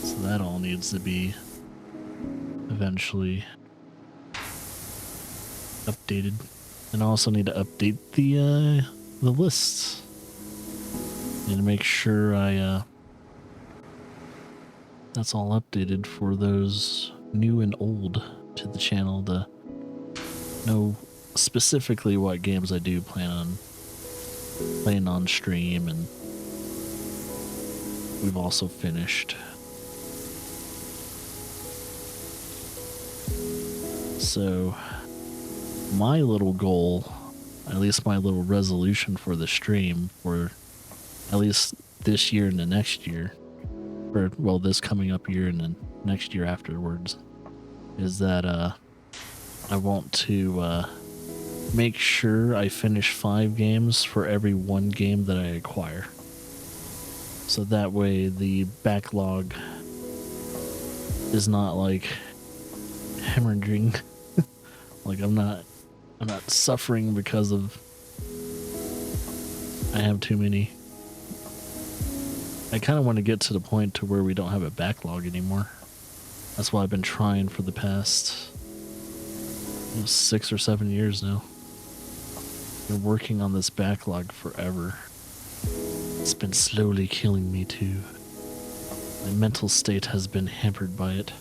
So that all needs to be eventually updated. And I also need to update the lists. Need to make sure that's all updated for those new and old to the channel to know specifically what games I do plan on playing on stream, and we've also finished. So my little goal, at least my little resolution for the stream for at least this year and the next year, or well, this coming up year and then next year afterwards, is that I want to make sure I finish 5 games for every 1 game that I acquire. So that way the backlog is not like hemorrhaging. Like I'm not suffering because of I have too many. I kind of want to get to the point to where we don't have a backlog anymore. That's why I've been trying for the past 6 or 7 years now. Been working on this backlog forever. It's been slowly killing me too. My mental state has been hampered by it.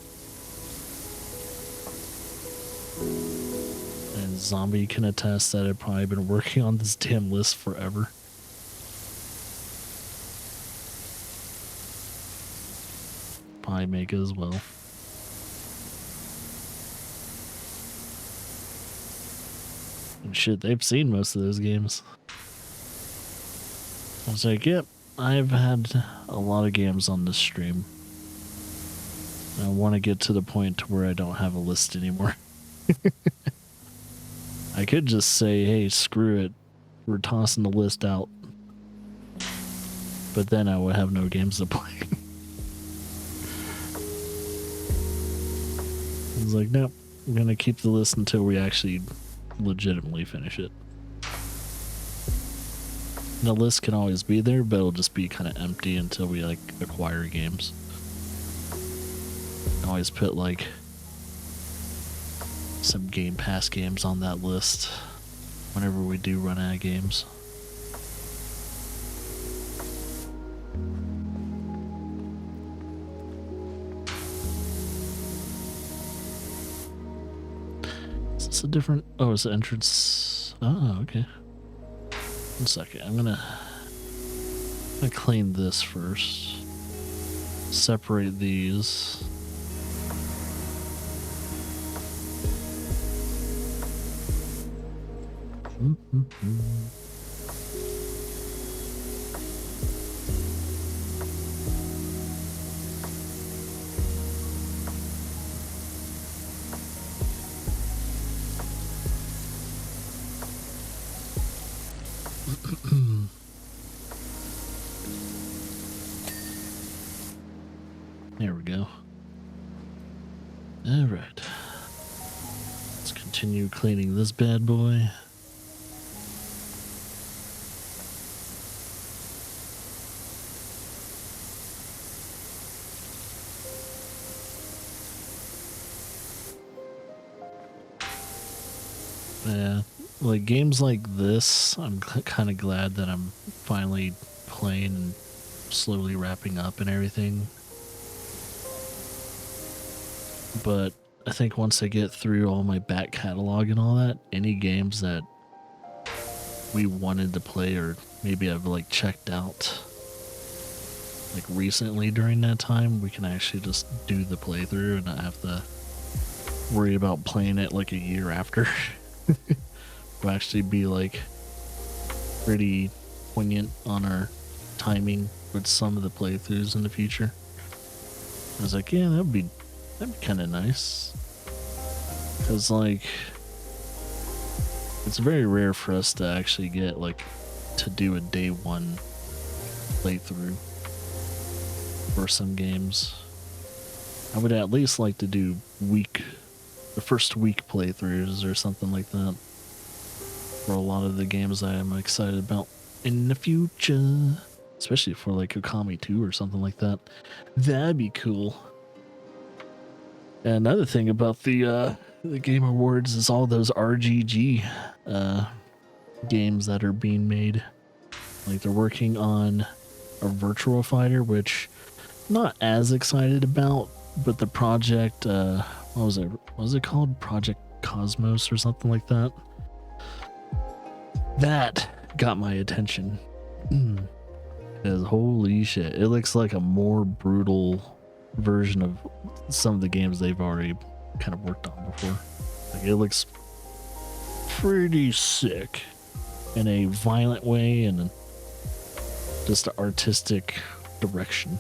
And Zombie can attest that I've probably been working on this damn list forever. Probably Mega as well. And shit, they've seen most of those games. I was like, yep, I've had a lot of games on this stream. I want to get to the point to where I don't have a list anymore. I could just say, hey, screw it, we're tossing the list out. But then I would have no games to play. I was like, nope, I'm going to keep the list until we actually legitimately finish it. The list can always be there, but it'll just be kind of empty until we like acquire games. I always put like some Game Pass games on that list whenever we do run out of games. Is this a different... Oh, it's the entrance... Oh, okay. 1 second, I'm gonna clean this first. Separate these. There we go. All right. Let's continue cleaning this bad boy. Yeah, like games like this, I'm kind of glad that I'm finally playing and slowly wrapping up and everything. But I think once I get through all my back catalog and all that, any games that we wanted to play or maybe I've like checked out like recently during that time, we can actually just do the playthrough and not have to worry about playing it like a year after. Will actually be like pretty poignant on our timing with some of the playthroughs in the future. I was like, yeah, that'd be kind of nice, because like it's very rare for us to actually get like to do a day one playthrough for some games. I would at least like to do the first week playthroughs or something like that for a lot of the games I am excited about in the future, especially for like Okami 2 or something like that. That'd be cool. And another thing about the Game Awards is all those RGG games that are being made. Like they're working on a Virtual Fighter, which I'm not as excited about, but the project, what was it? What was it called? Project Cosmos or something like that. That got my attention. Because holy shit, it looks like a more brutal version of some of the games they've already kind of worked on before. Like it looks pretty sick in a violent way and just an artistic direction.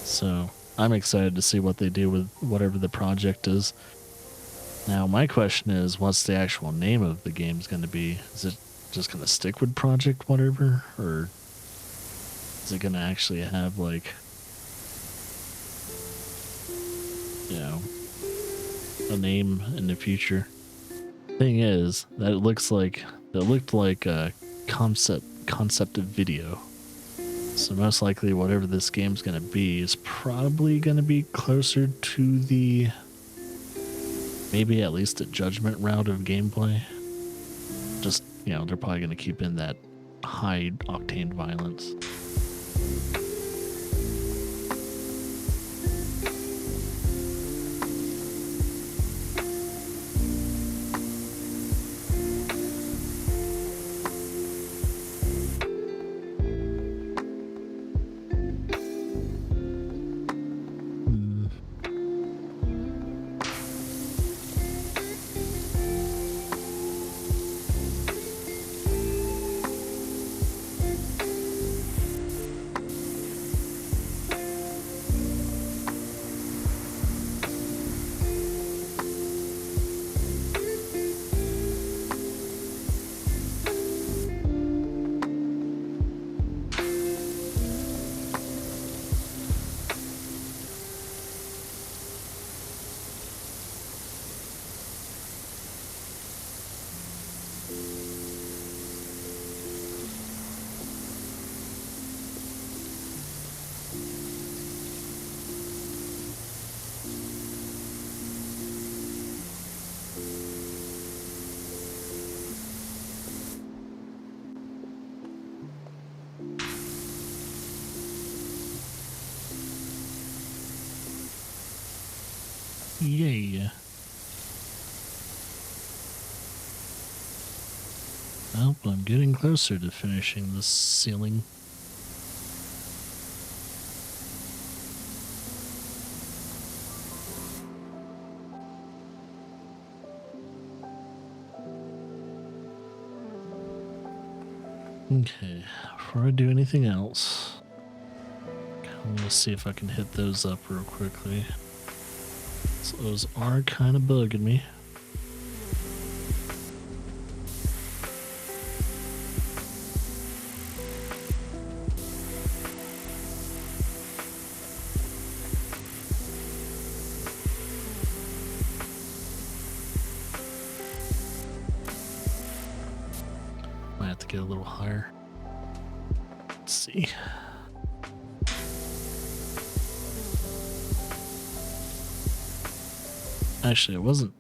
So I'm excited to see what they do with whatever the project is. Now my question is, what's the actual name of the game going to be? Is it just going to stick with Project whatever, or is it going to actually have like, you know, a name in the future? Thing is that it looked like a concept of video. So most likely whatever this game's going to be is probably going to be closer to the, maybe at least a judgment route of gameplay. Just, you know, they're probably going to keep in that high octane violence. Yay. Well, I'm getting closer to finishing this ceiling. Okay, before I do anything else, I'm gonna see if I can hit those up real quickly. So those are kind of bugging me. Might have to get a little higher. Let's see. Actually, it wasn't.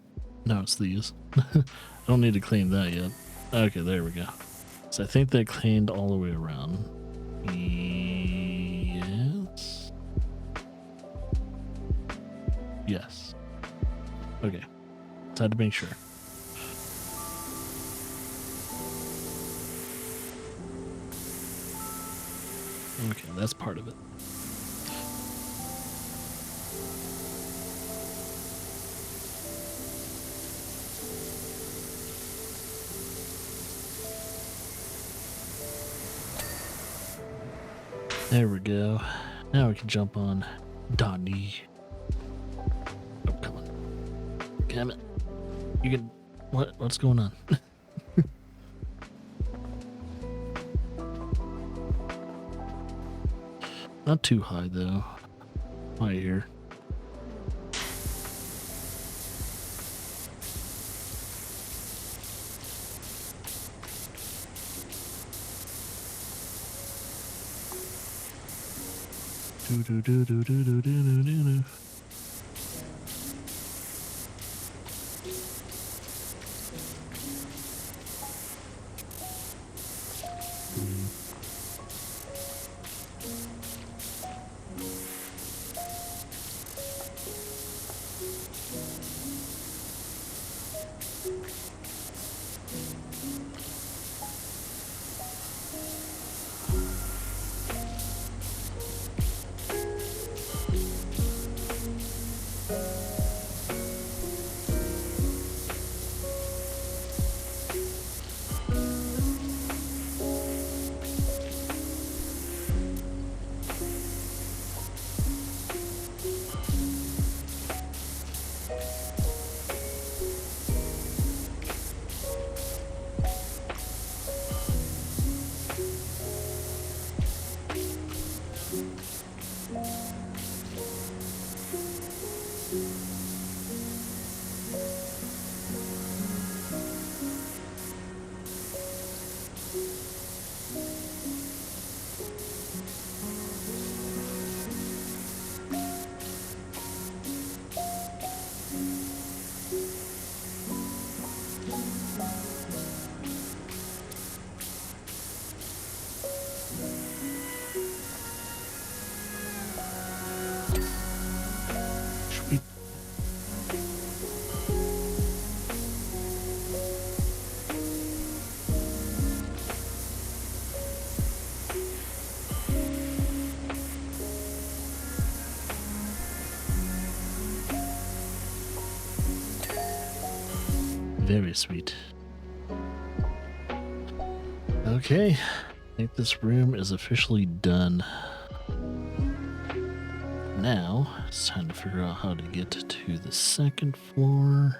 No, it's these. I don't need to clean that yet. Okay, there we go. So I think they cleaned all the way around. Yes. Yes. Okay. Just had to make sure. Okay, that's part of it. There we go. Now we can jump on Donnie. Oh, come on. Damn it. You can... What's going on? Not too high, though. Right here. Do do do do do do do do do. Very sweet. Okay, I think this room is officially done. Now, it's time to figure out how to get to the second floor.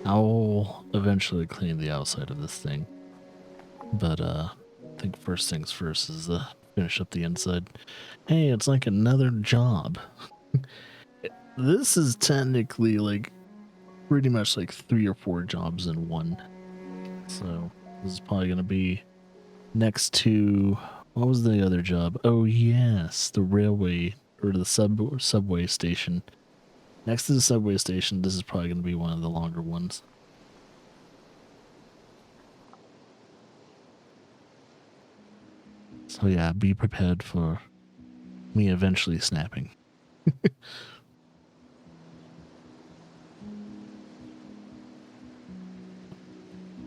I'll eventually clean the outside of this thing. But, I think first things first is to finish up the inside. Hey, it's like another job. This is technically like pretty much like 3 or 4 jobs in one. So this is probably going to be next to, what was the other job? Oh yes, the railway or the subway station. Next to the subway station, this is probably going to be one of the longer ones. So yeah, be prepared for me eventually snapping.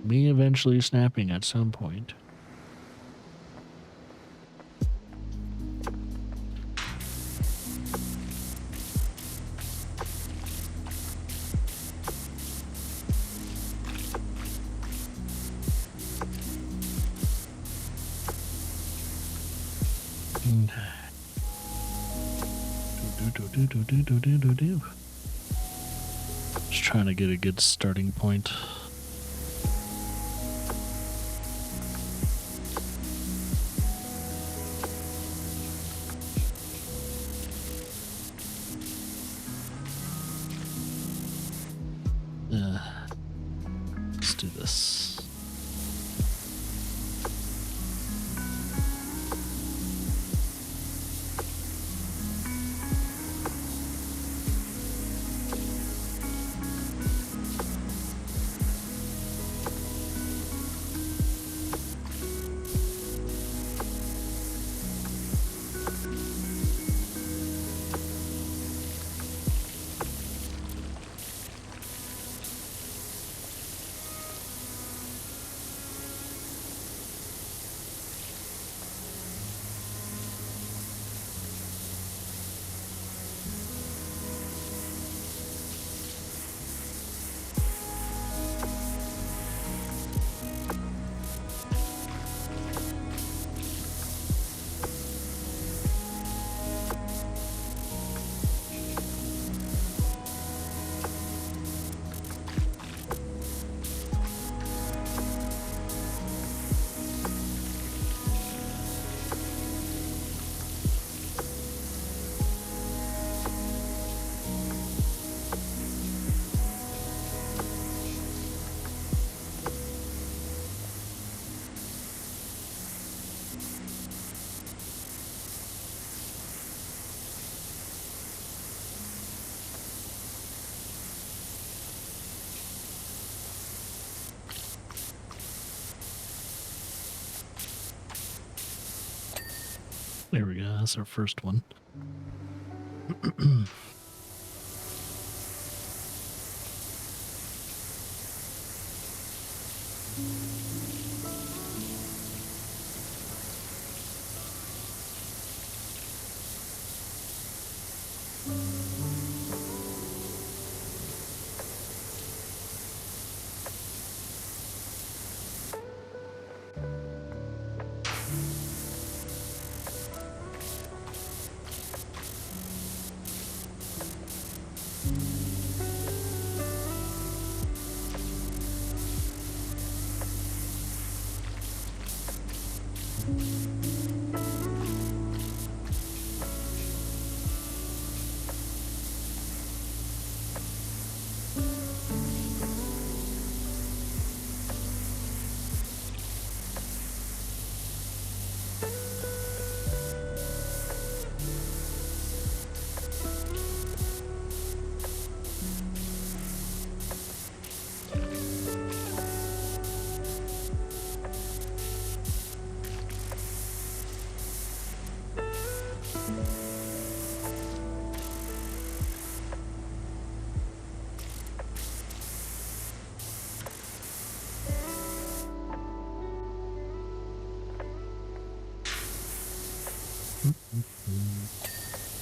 Me eventually snapping at some point. Just trying to get a good starting point. Let's do this. There we go. That's our first one.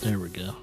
There we go.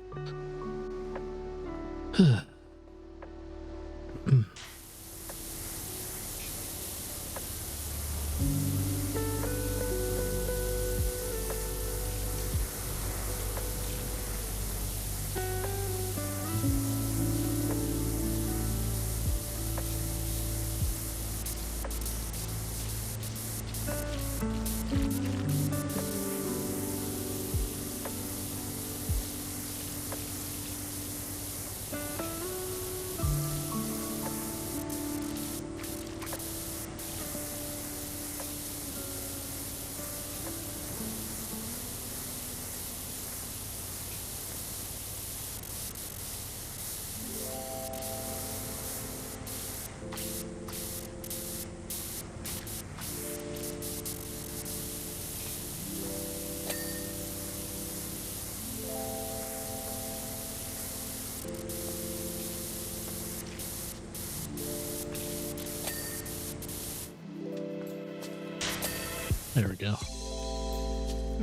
There we go.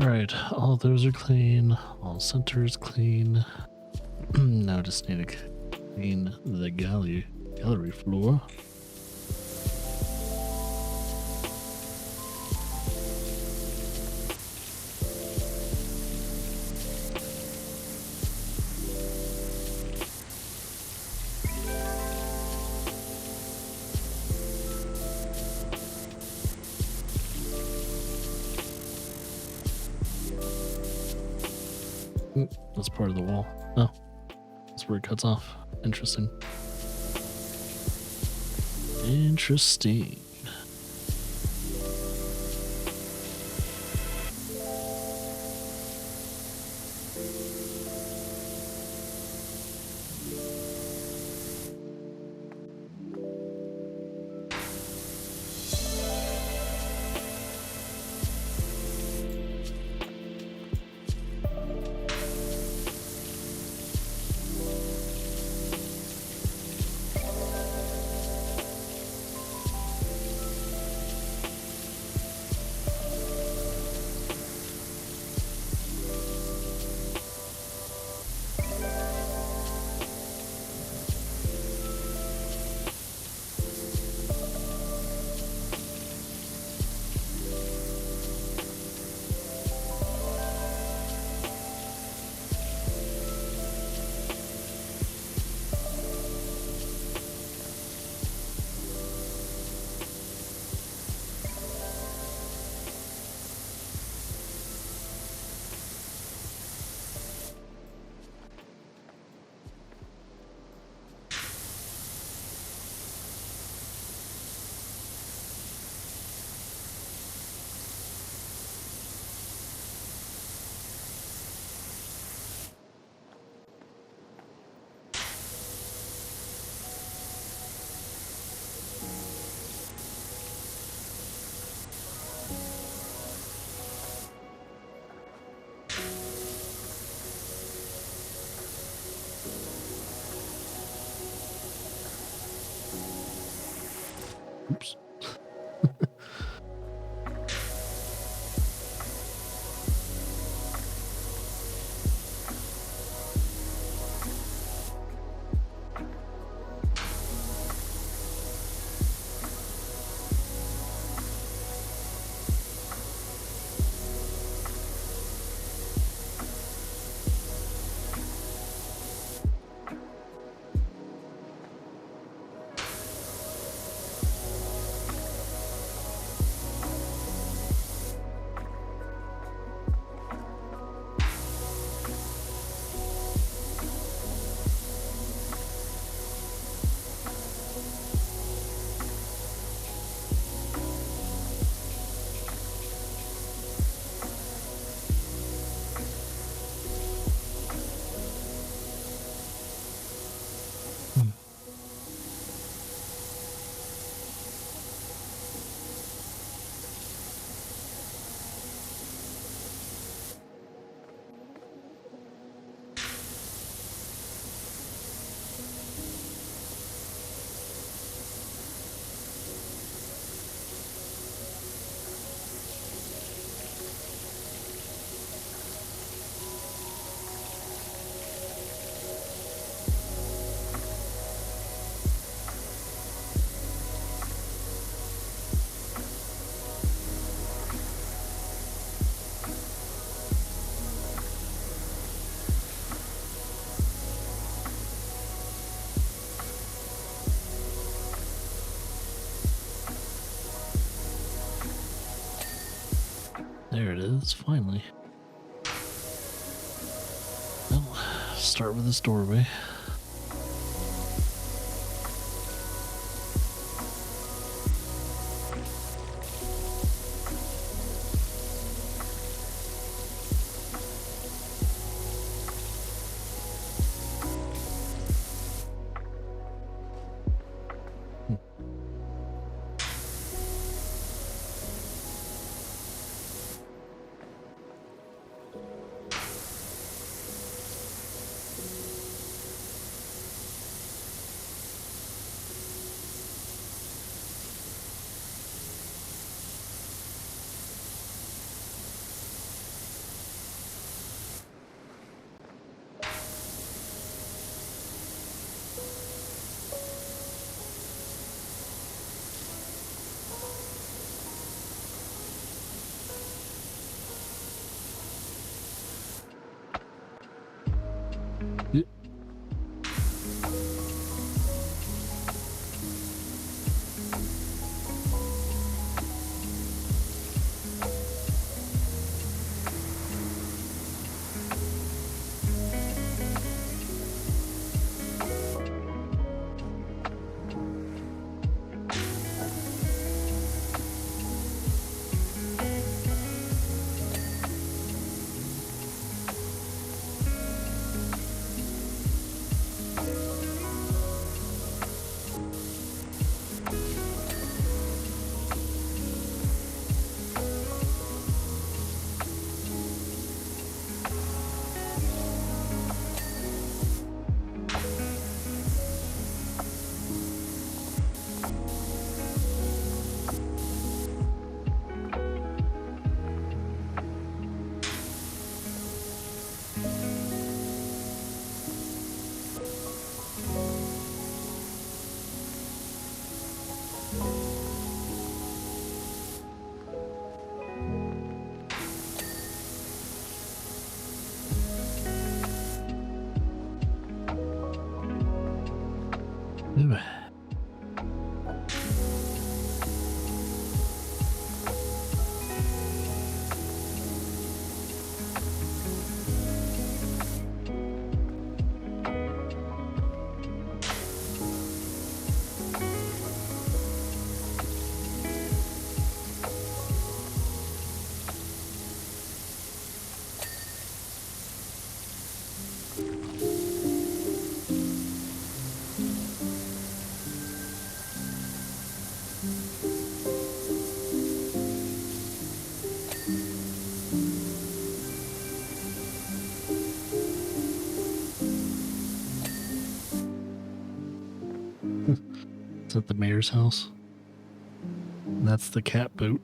Alright, all those are clean. All centers clean. Now just need to clean the gallery floor. That's part of the wall. Oh, that's where it cuts off. Interesting. Interesting. Oops. There it is, finally. Well, start with this doorway. Ooh. Is that the mayor's house? That's the cat boat.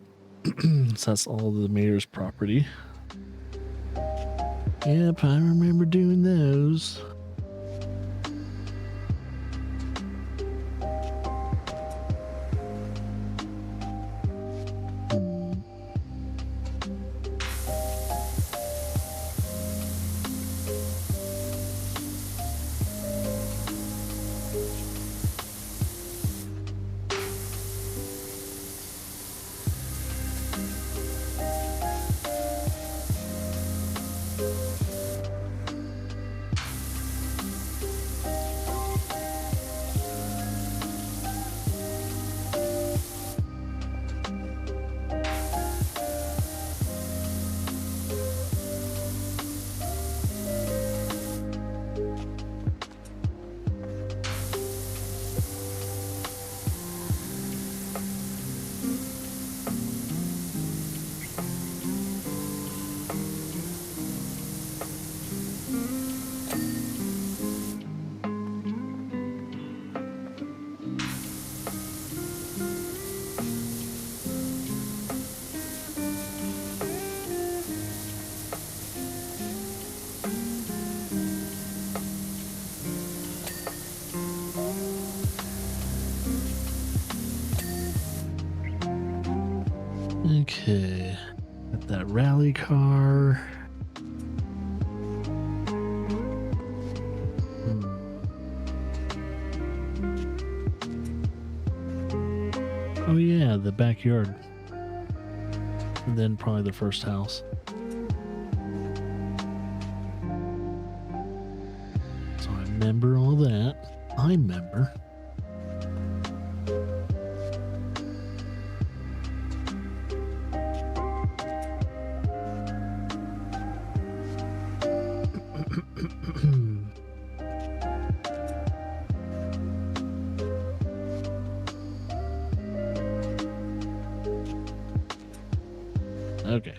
So that's all the mayor's property. Yep, I remember doing those. Okay, got that rally car. Oh yeah, the backyard. And then probably the first house. So I remember all that. I remember. Okay.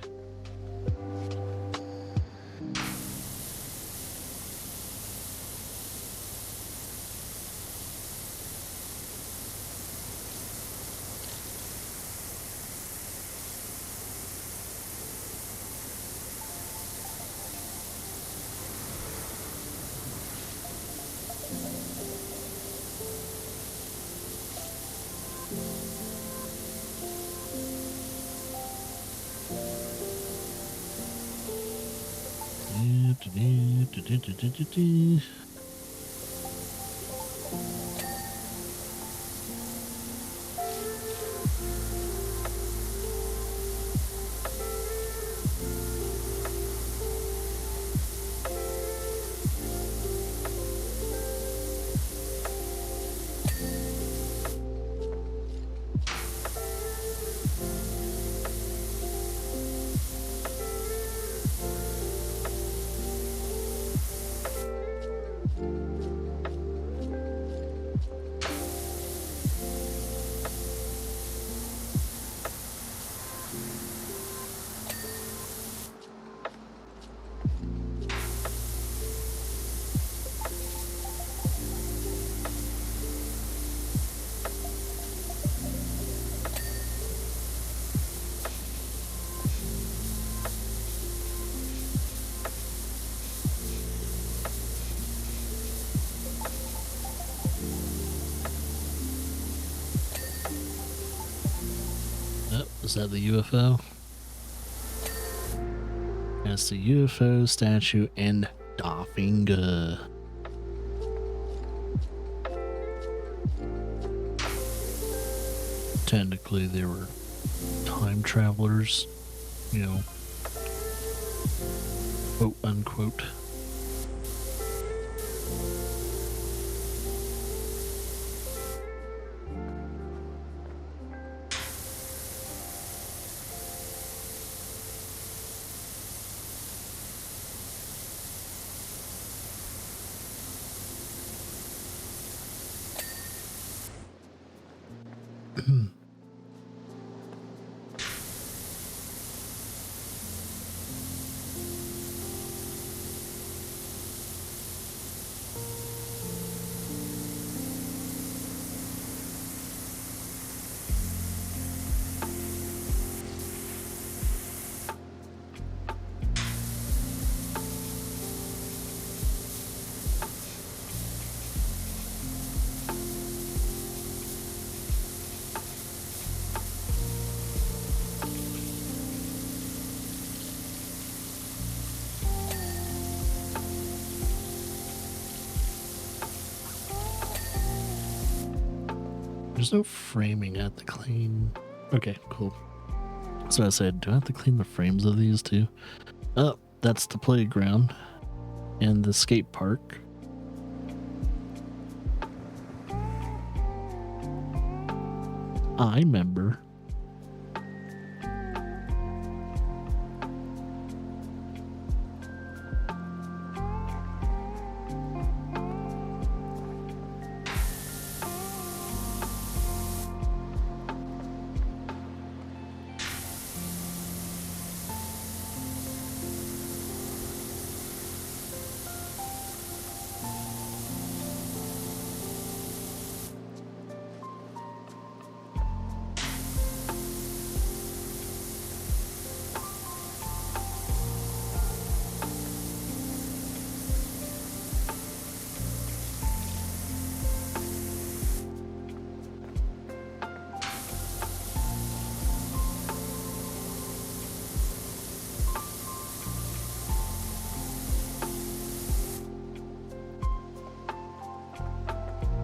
Oh, is that the UFO? That's the UFO statue in Doffinga. Technically, they were time travelers, you know, quote unquote. There's no framing at the clean. Okay, cool. So I said, do I have to clean the frames of these too? Oh, that's the playground and the skate park. I remember.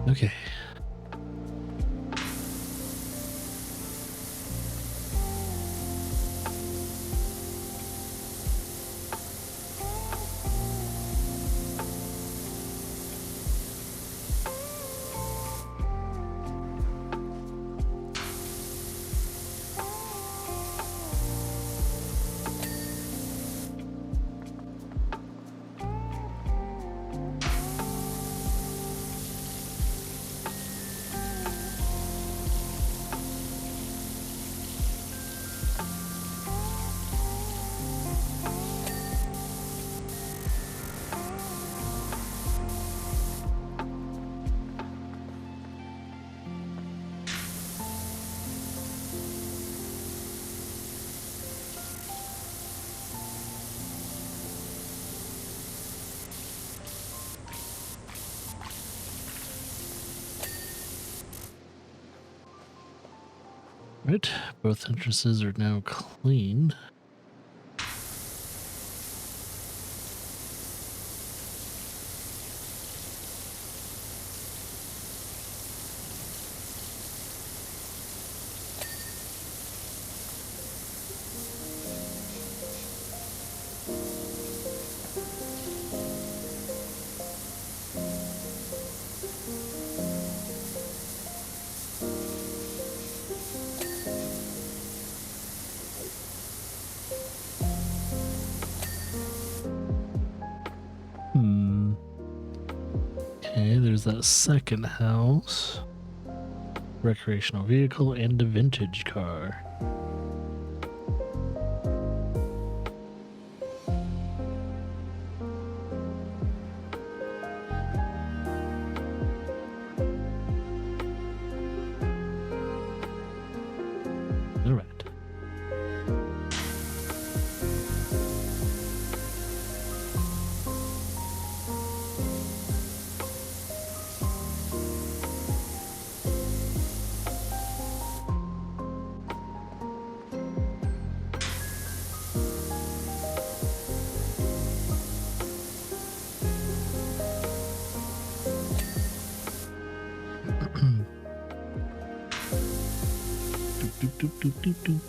Okay. Right, both entrances are now clean. Okay, there's that second house. Recreational vehicle and a vintage car. All right. Doop, doop, doop, doop.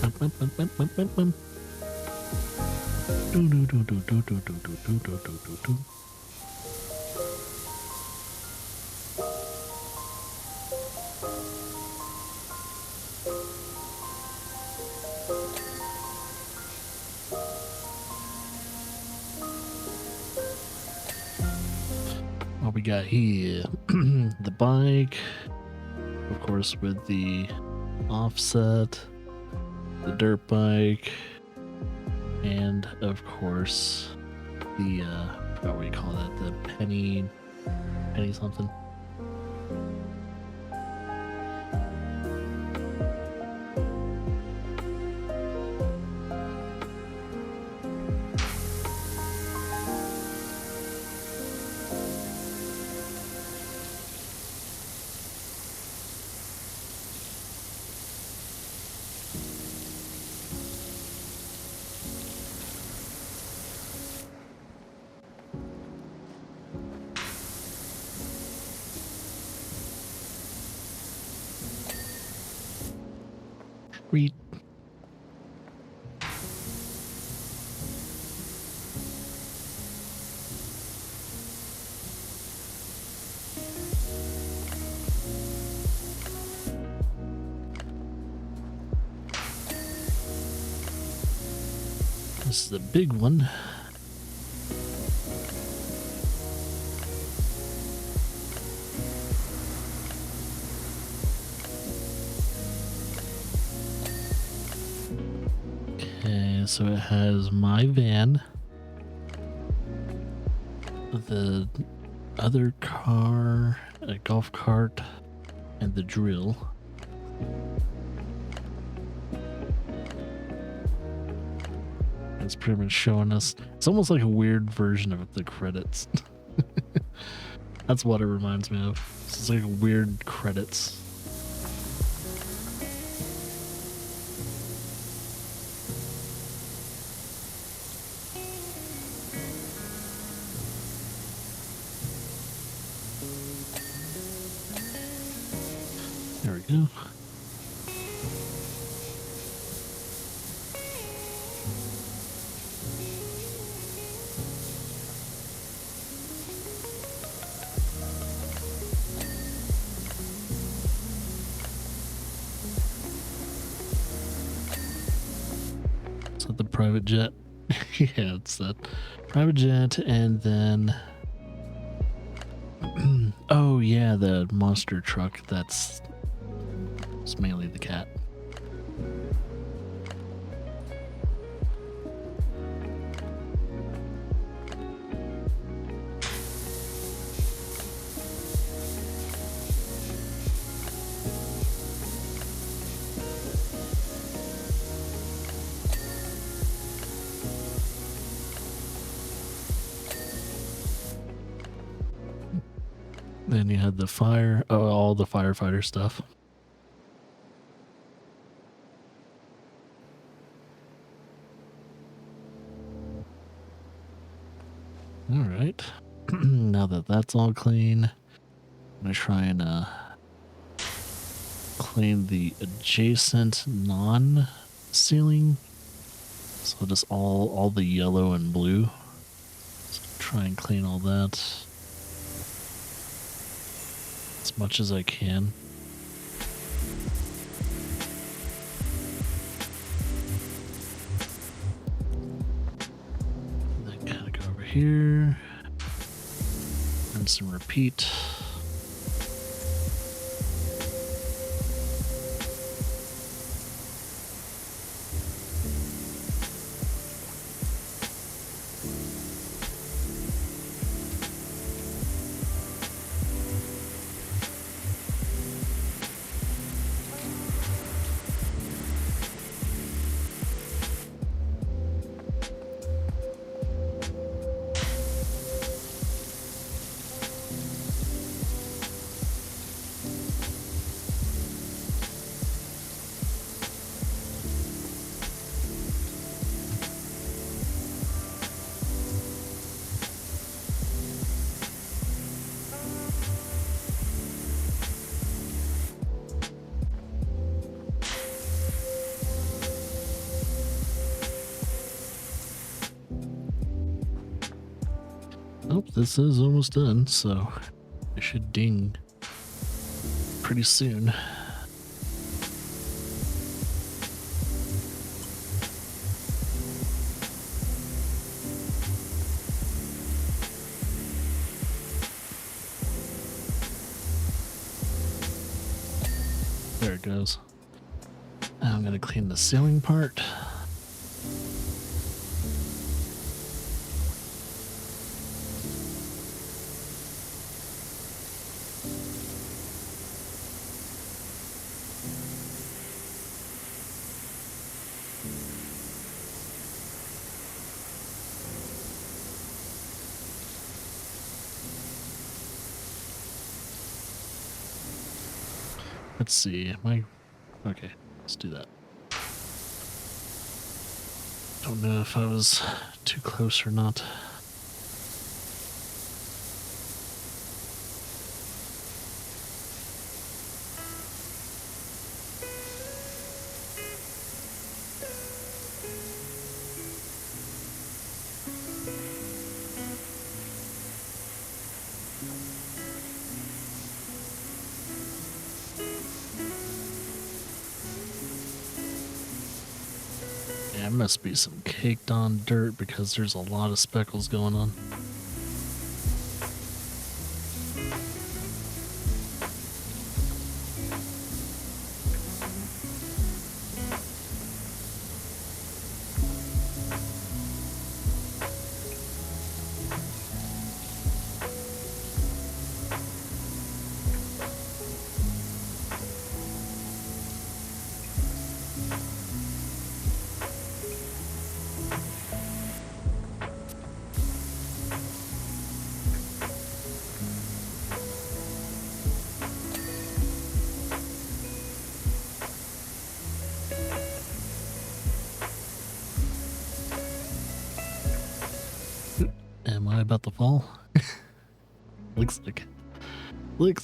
Bum, bum, bum, bum, bum, bum, bum. Do, do, do, do, do, do, do, do, do, do, do, do, do. What we got here? The bike, of course, with the offset, the dirt bike, and of course the I forgot what you call that, the penny something. Read. This is the big one. Okay, so it has my van, the other car, a golf cart, and the drill. It's pretty much showing us. It's almost like a weird version of the credits. That's what it reminds me of. It's like weird credits. There we go. Is that the private jet? Yeah, it's that private jet, and then oh yeah, the monster truck. That's mainly the cat. Then you had the fire, all the firefighter stuff. All right. Now that that's all clean, I'm gonna try and clean the adjacent non-ceiling. So just all the yellow and blue. So try and clean all that as much as I can. And then kind of go over here, rinse and repeat. Oh, this is almost done, so it should ding pretty soon. There it goes. Now I'm going to clean the ceiling part. Let's see, okay, let's do that. Don't know if I was too close or not. That must be some caked on dirt because there's a lot of speckles going on. Am I about to fall? Looks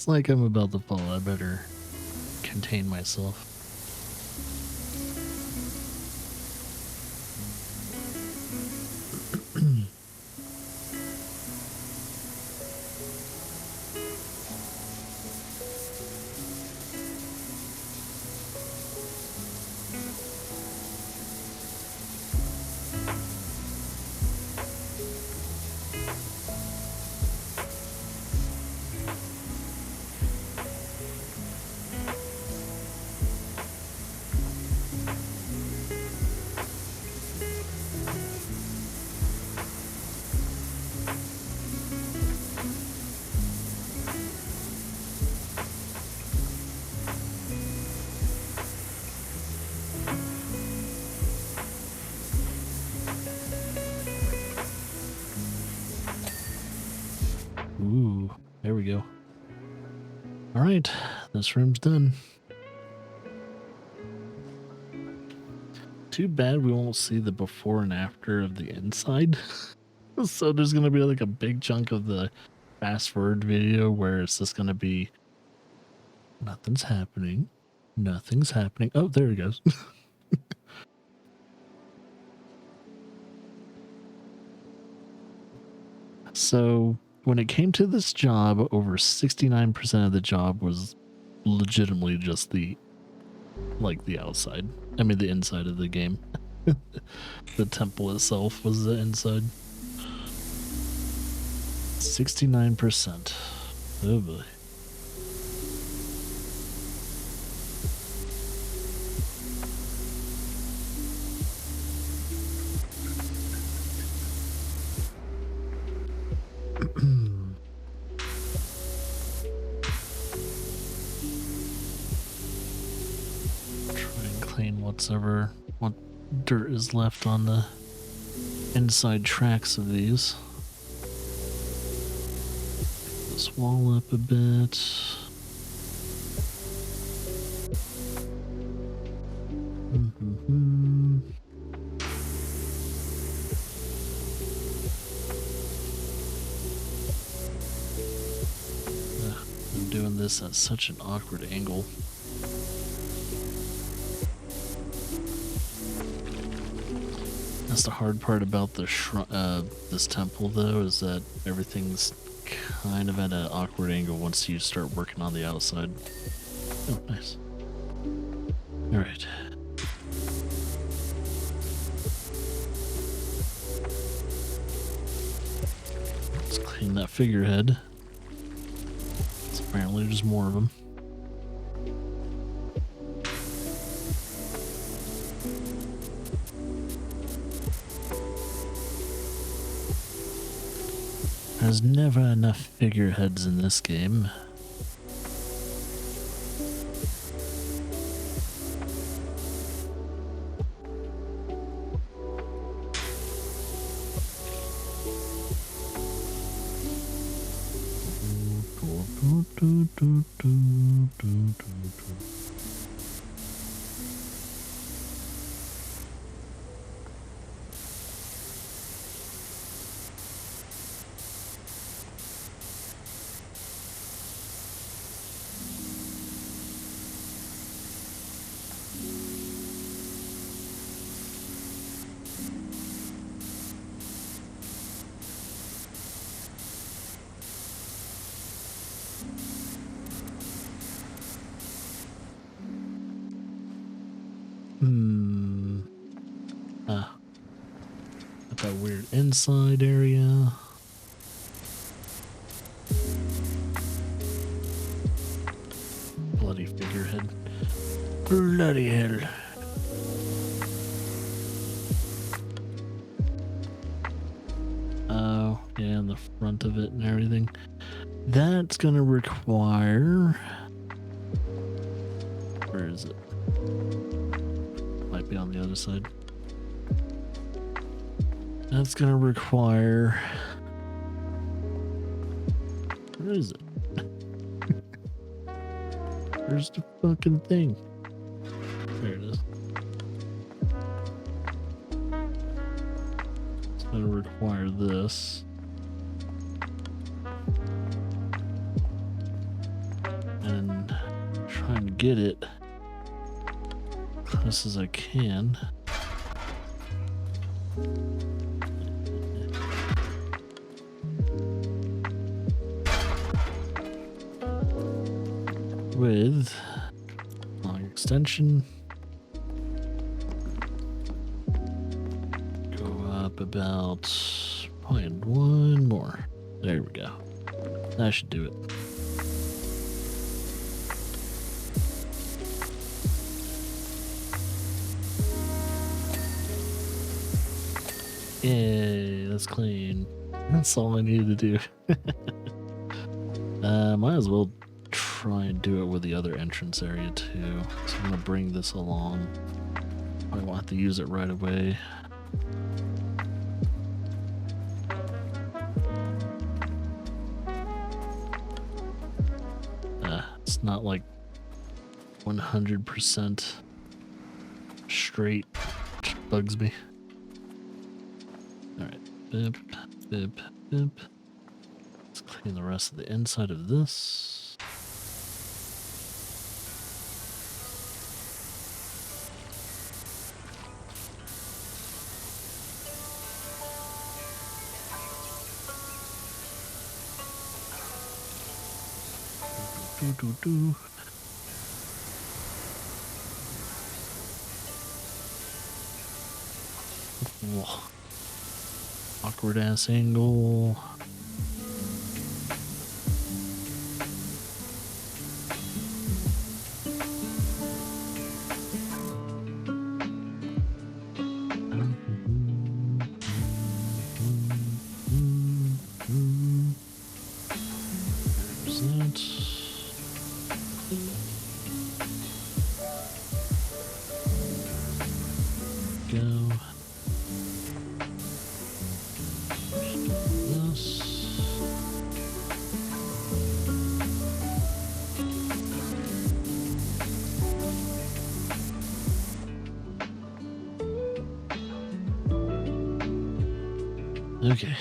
like I'm about to fall. I better contain myself. Ooh, there we go. All right, this room's done. Too bad we won't see the before and after of the inside. So there's going to be like a big chunk of the fast forward video where it's just going to be nothing's happening. Nothing's happening. Oh, there he goes. So when it came to this job, over 69% of the job was legitimately just the outside. I mean, the inside of the game. The temple itself was the inside. 69%. Oh boy. What dirt is left on the inside tracks of these. Pick this wall up a bit. I'm doing this at such an awkward angle. That's the hard part about the this temple, though, is that everything's kind of at an awkward angle once you start working on the outside. Oh, nice. All right. Let's clean that figurehead. Apparently there's more of them. There's never enough figureheads in this game. inside area. Bloody figurehead. Bloody hell. Oh, yeah, and the front of it and everything. That's gonna require... Where is it? Might be on the other side. That's gonna require... Where is it? Where's the fucking thing? There it is. It's gonna require this. And trying to get it close as I can. With long extension, go up about 0.1 more. There we go. That should do it. Yay, that's clean. That's all I needed to do. Might as well try and do it with the other entrance area too. So I'm gonna bring this along. I won't have to use it right away. It's not like 100% straight, which bugs me. Alright, bip, bip, bip. Let's clean the rest of the inside of this. Do. Whoa. Awkward ass angle. Okay.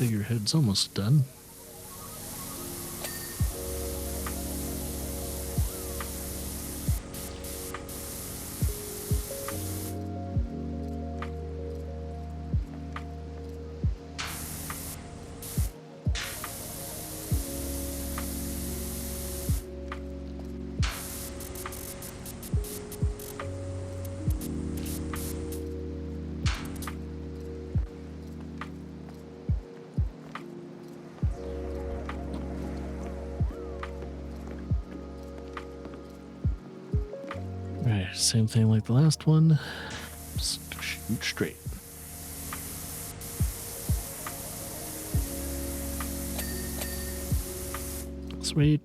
Figurehead's almost done. Same thing like the last one. Just shoot straight. Sweet.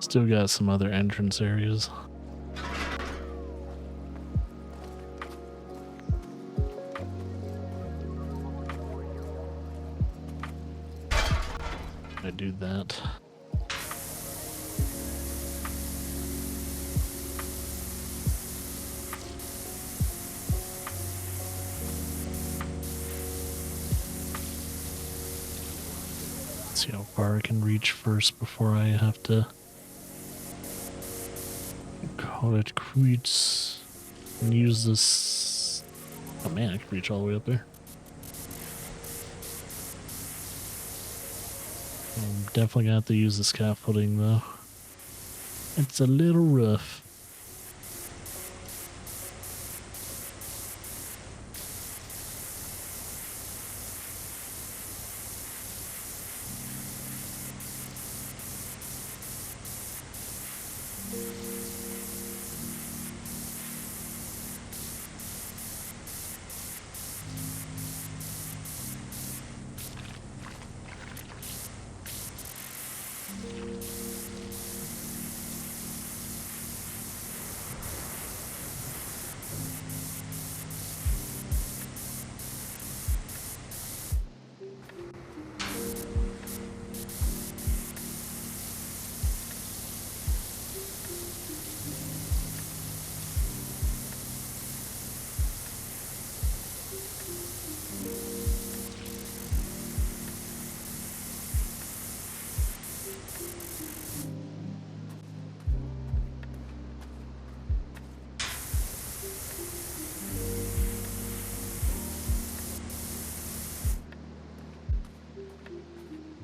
Still got some other entrance areas. I do that. See how far I can reach first before I have to call it quits and use this. Oh man, I can reach all the way up there. I'm definitely gonna have to use the scaffolding though. It's a little rough.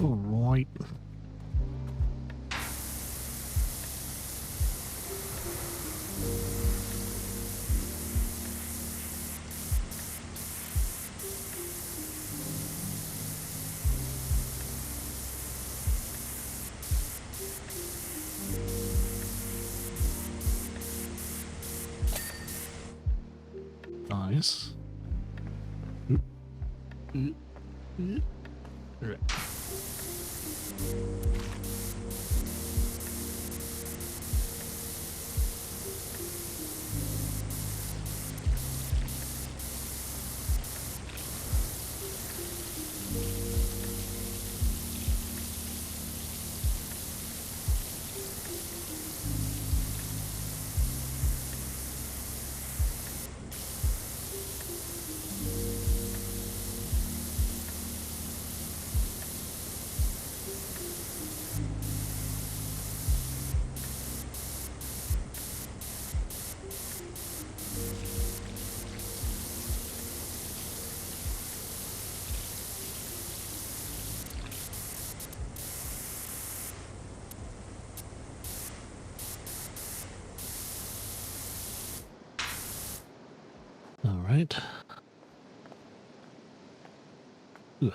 All right. Nice. Right. All right. Ooh.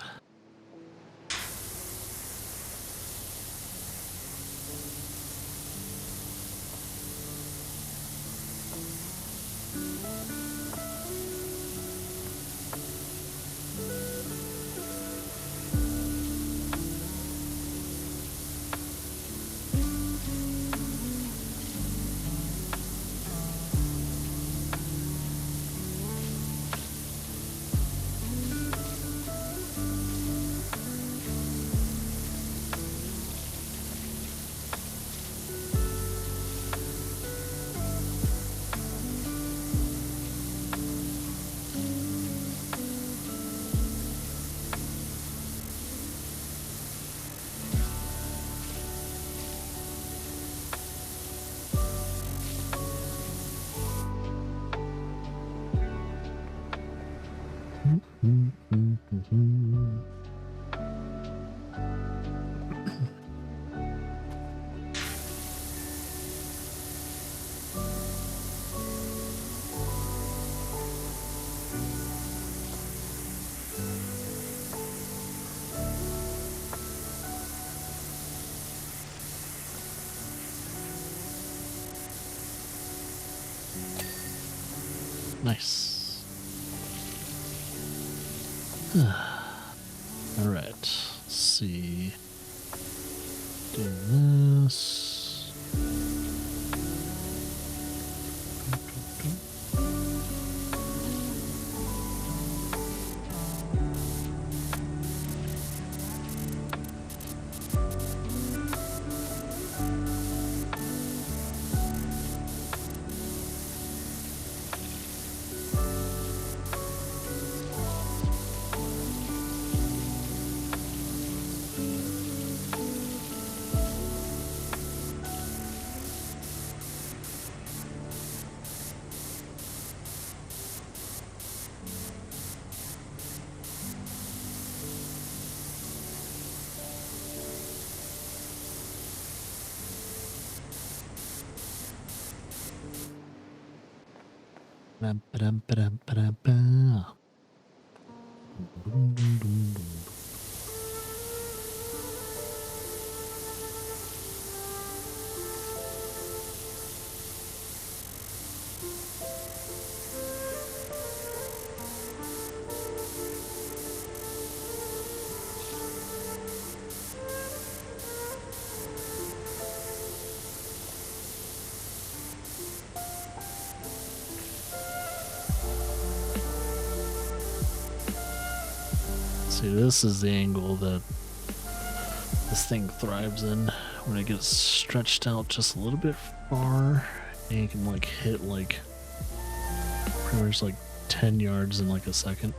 Nice. All right. Let's see. Do this. See, this is the angle that this thing thrives in when it gets stretched out just a little bit far, and you can like hit like pretty much like 10 yards in like a second.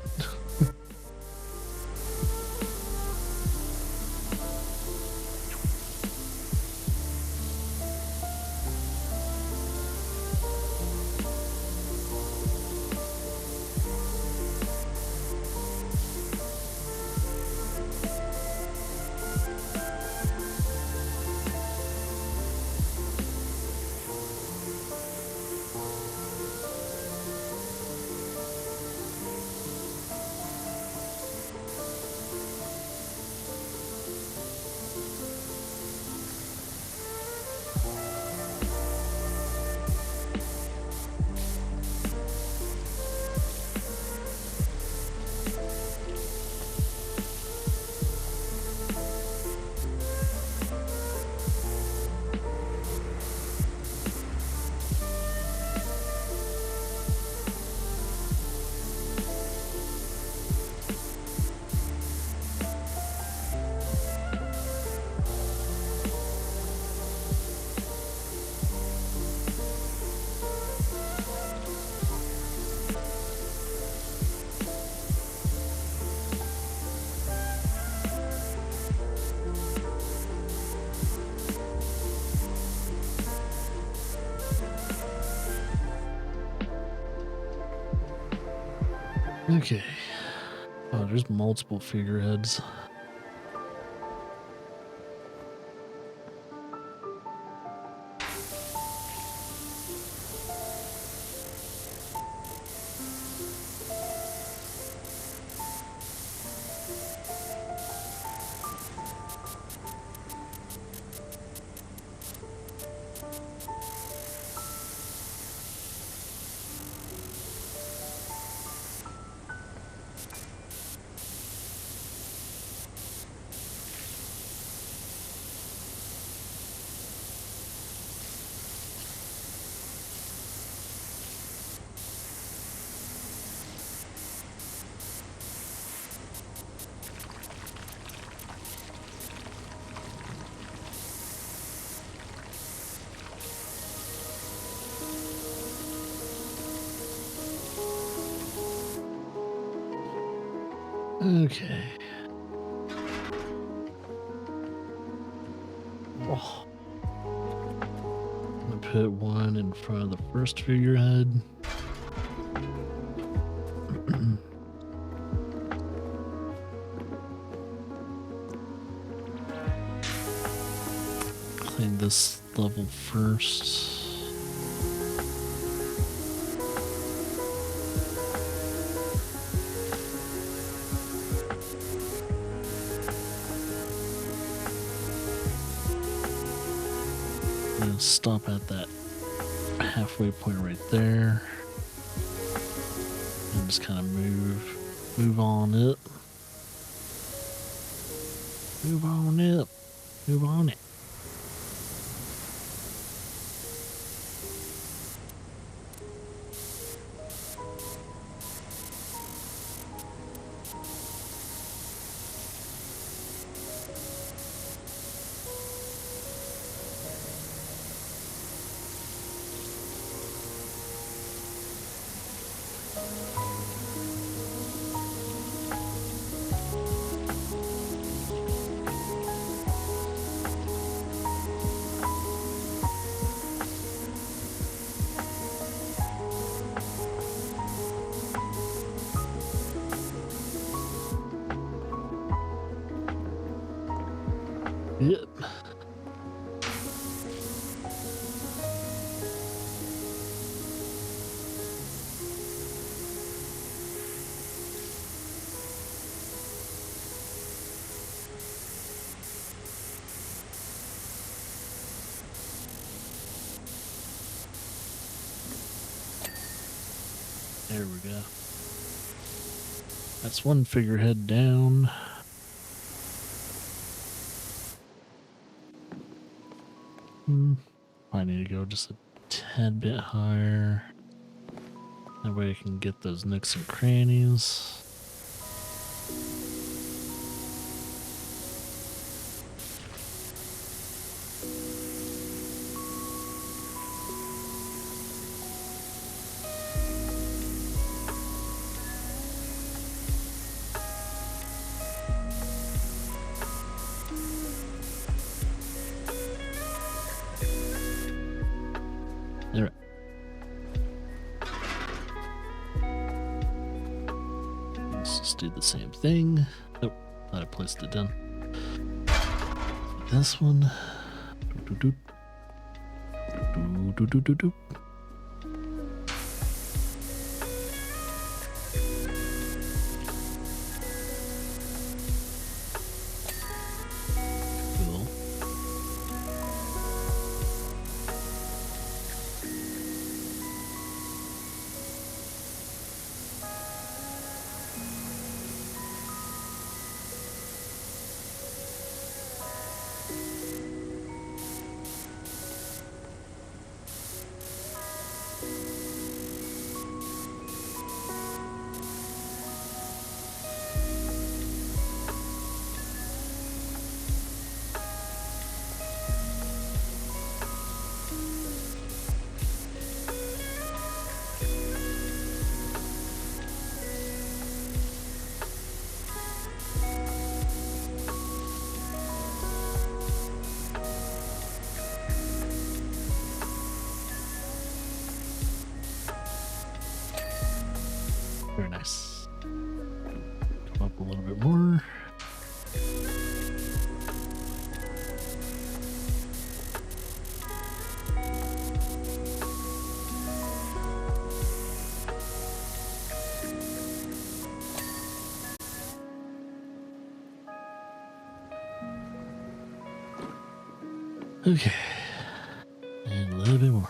Okay. Oh, there's multiple figureheads. Okay. Oh. I'm gonna put one in front of the first figurehead. Clean this level first. Stop at that halfway point right there. then just kind of move on it. Move on it. Move on it. Yep. There we go. That's one figurehead down. I need to go just a tad bit higher. That way I can get those nooks and crannies. Alright. Let's just do the same thing. Oh, thought I placed it down. This one. Cool. Very nice. Come up a little bit more. Okay. And a little bit more.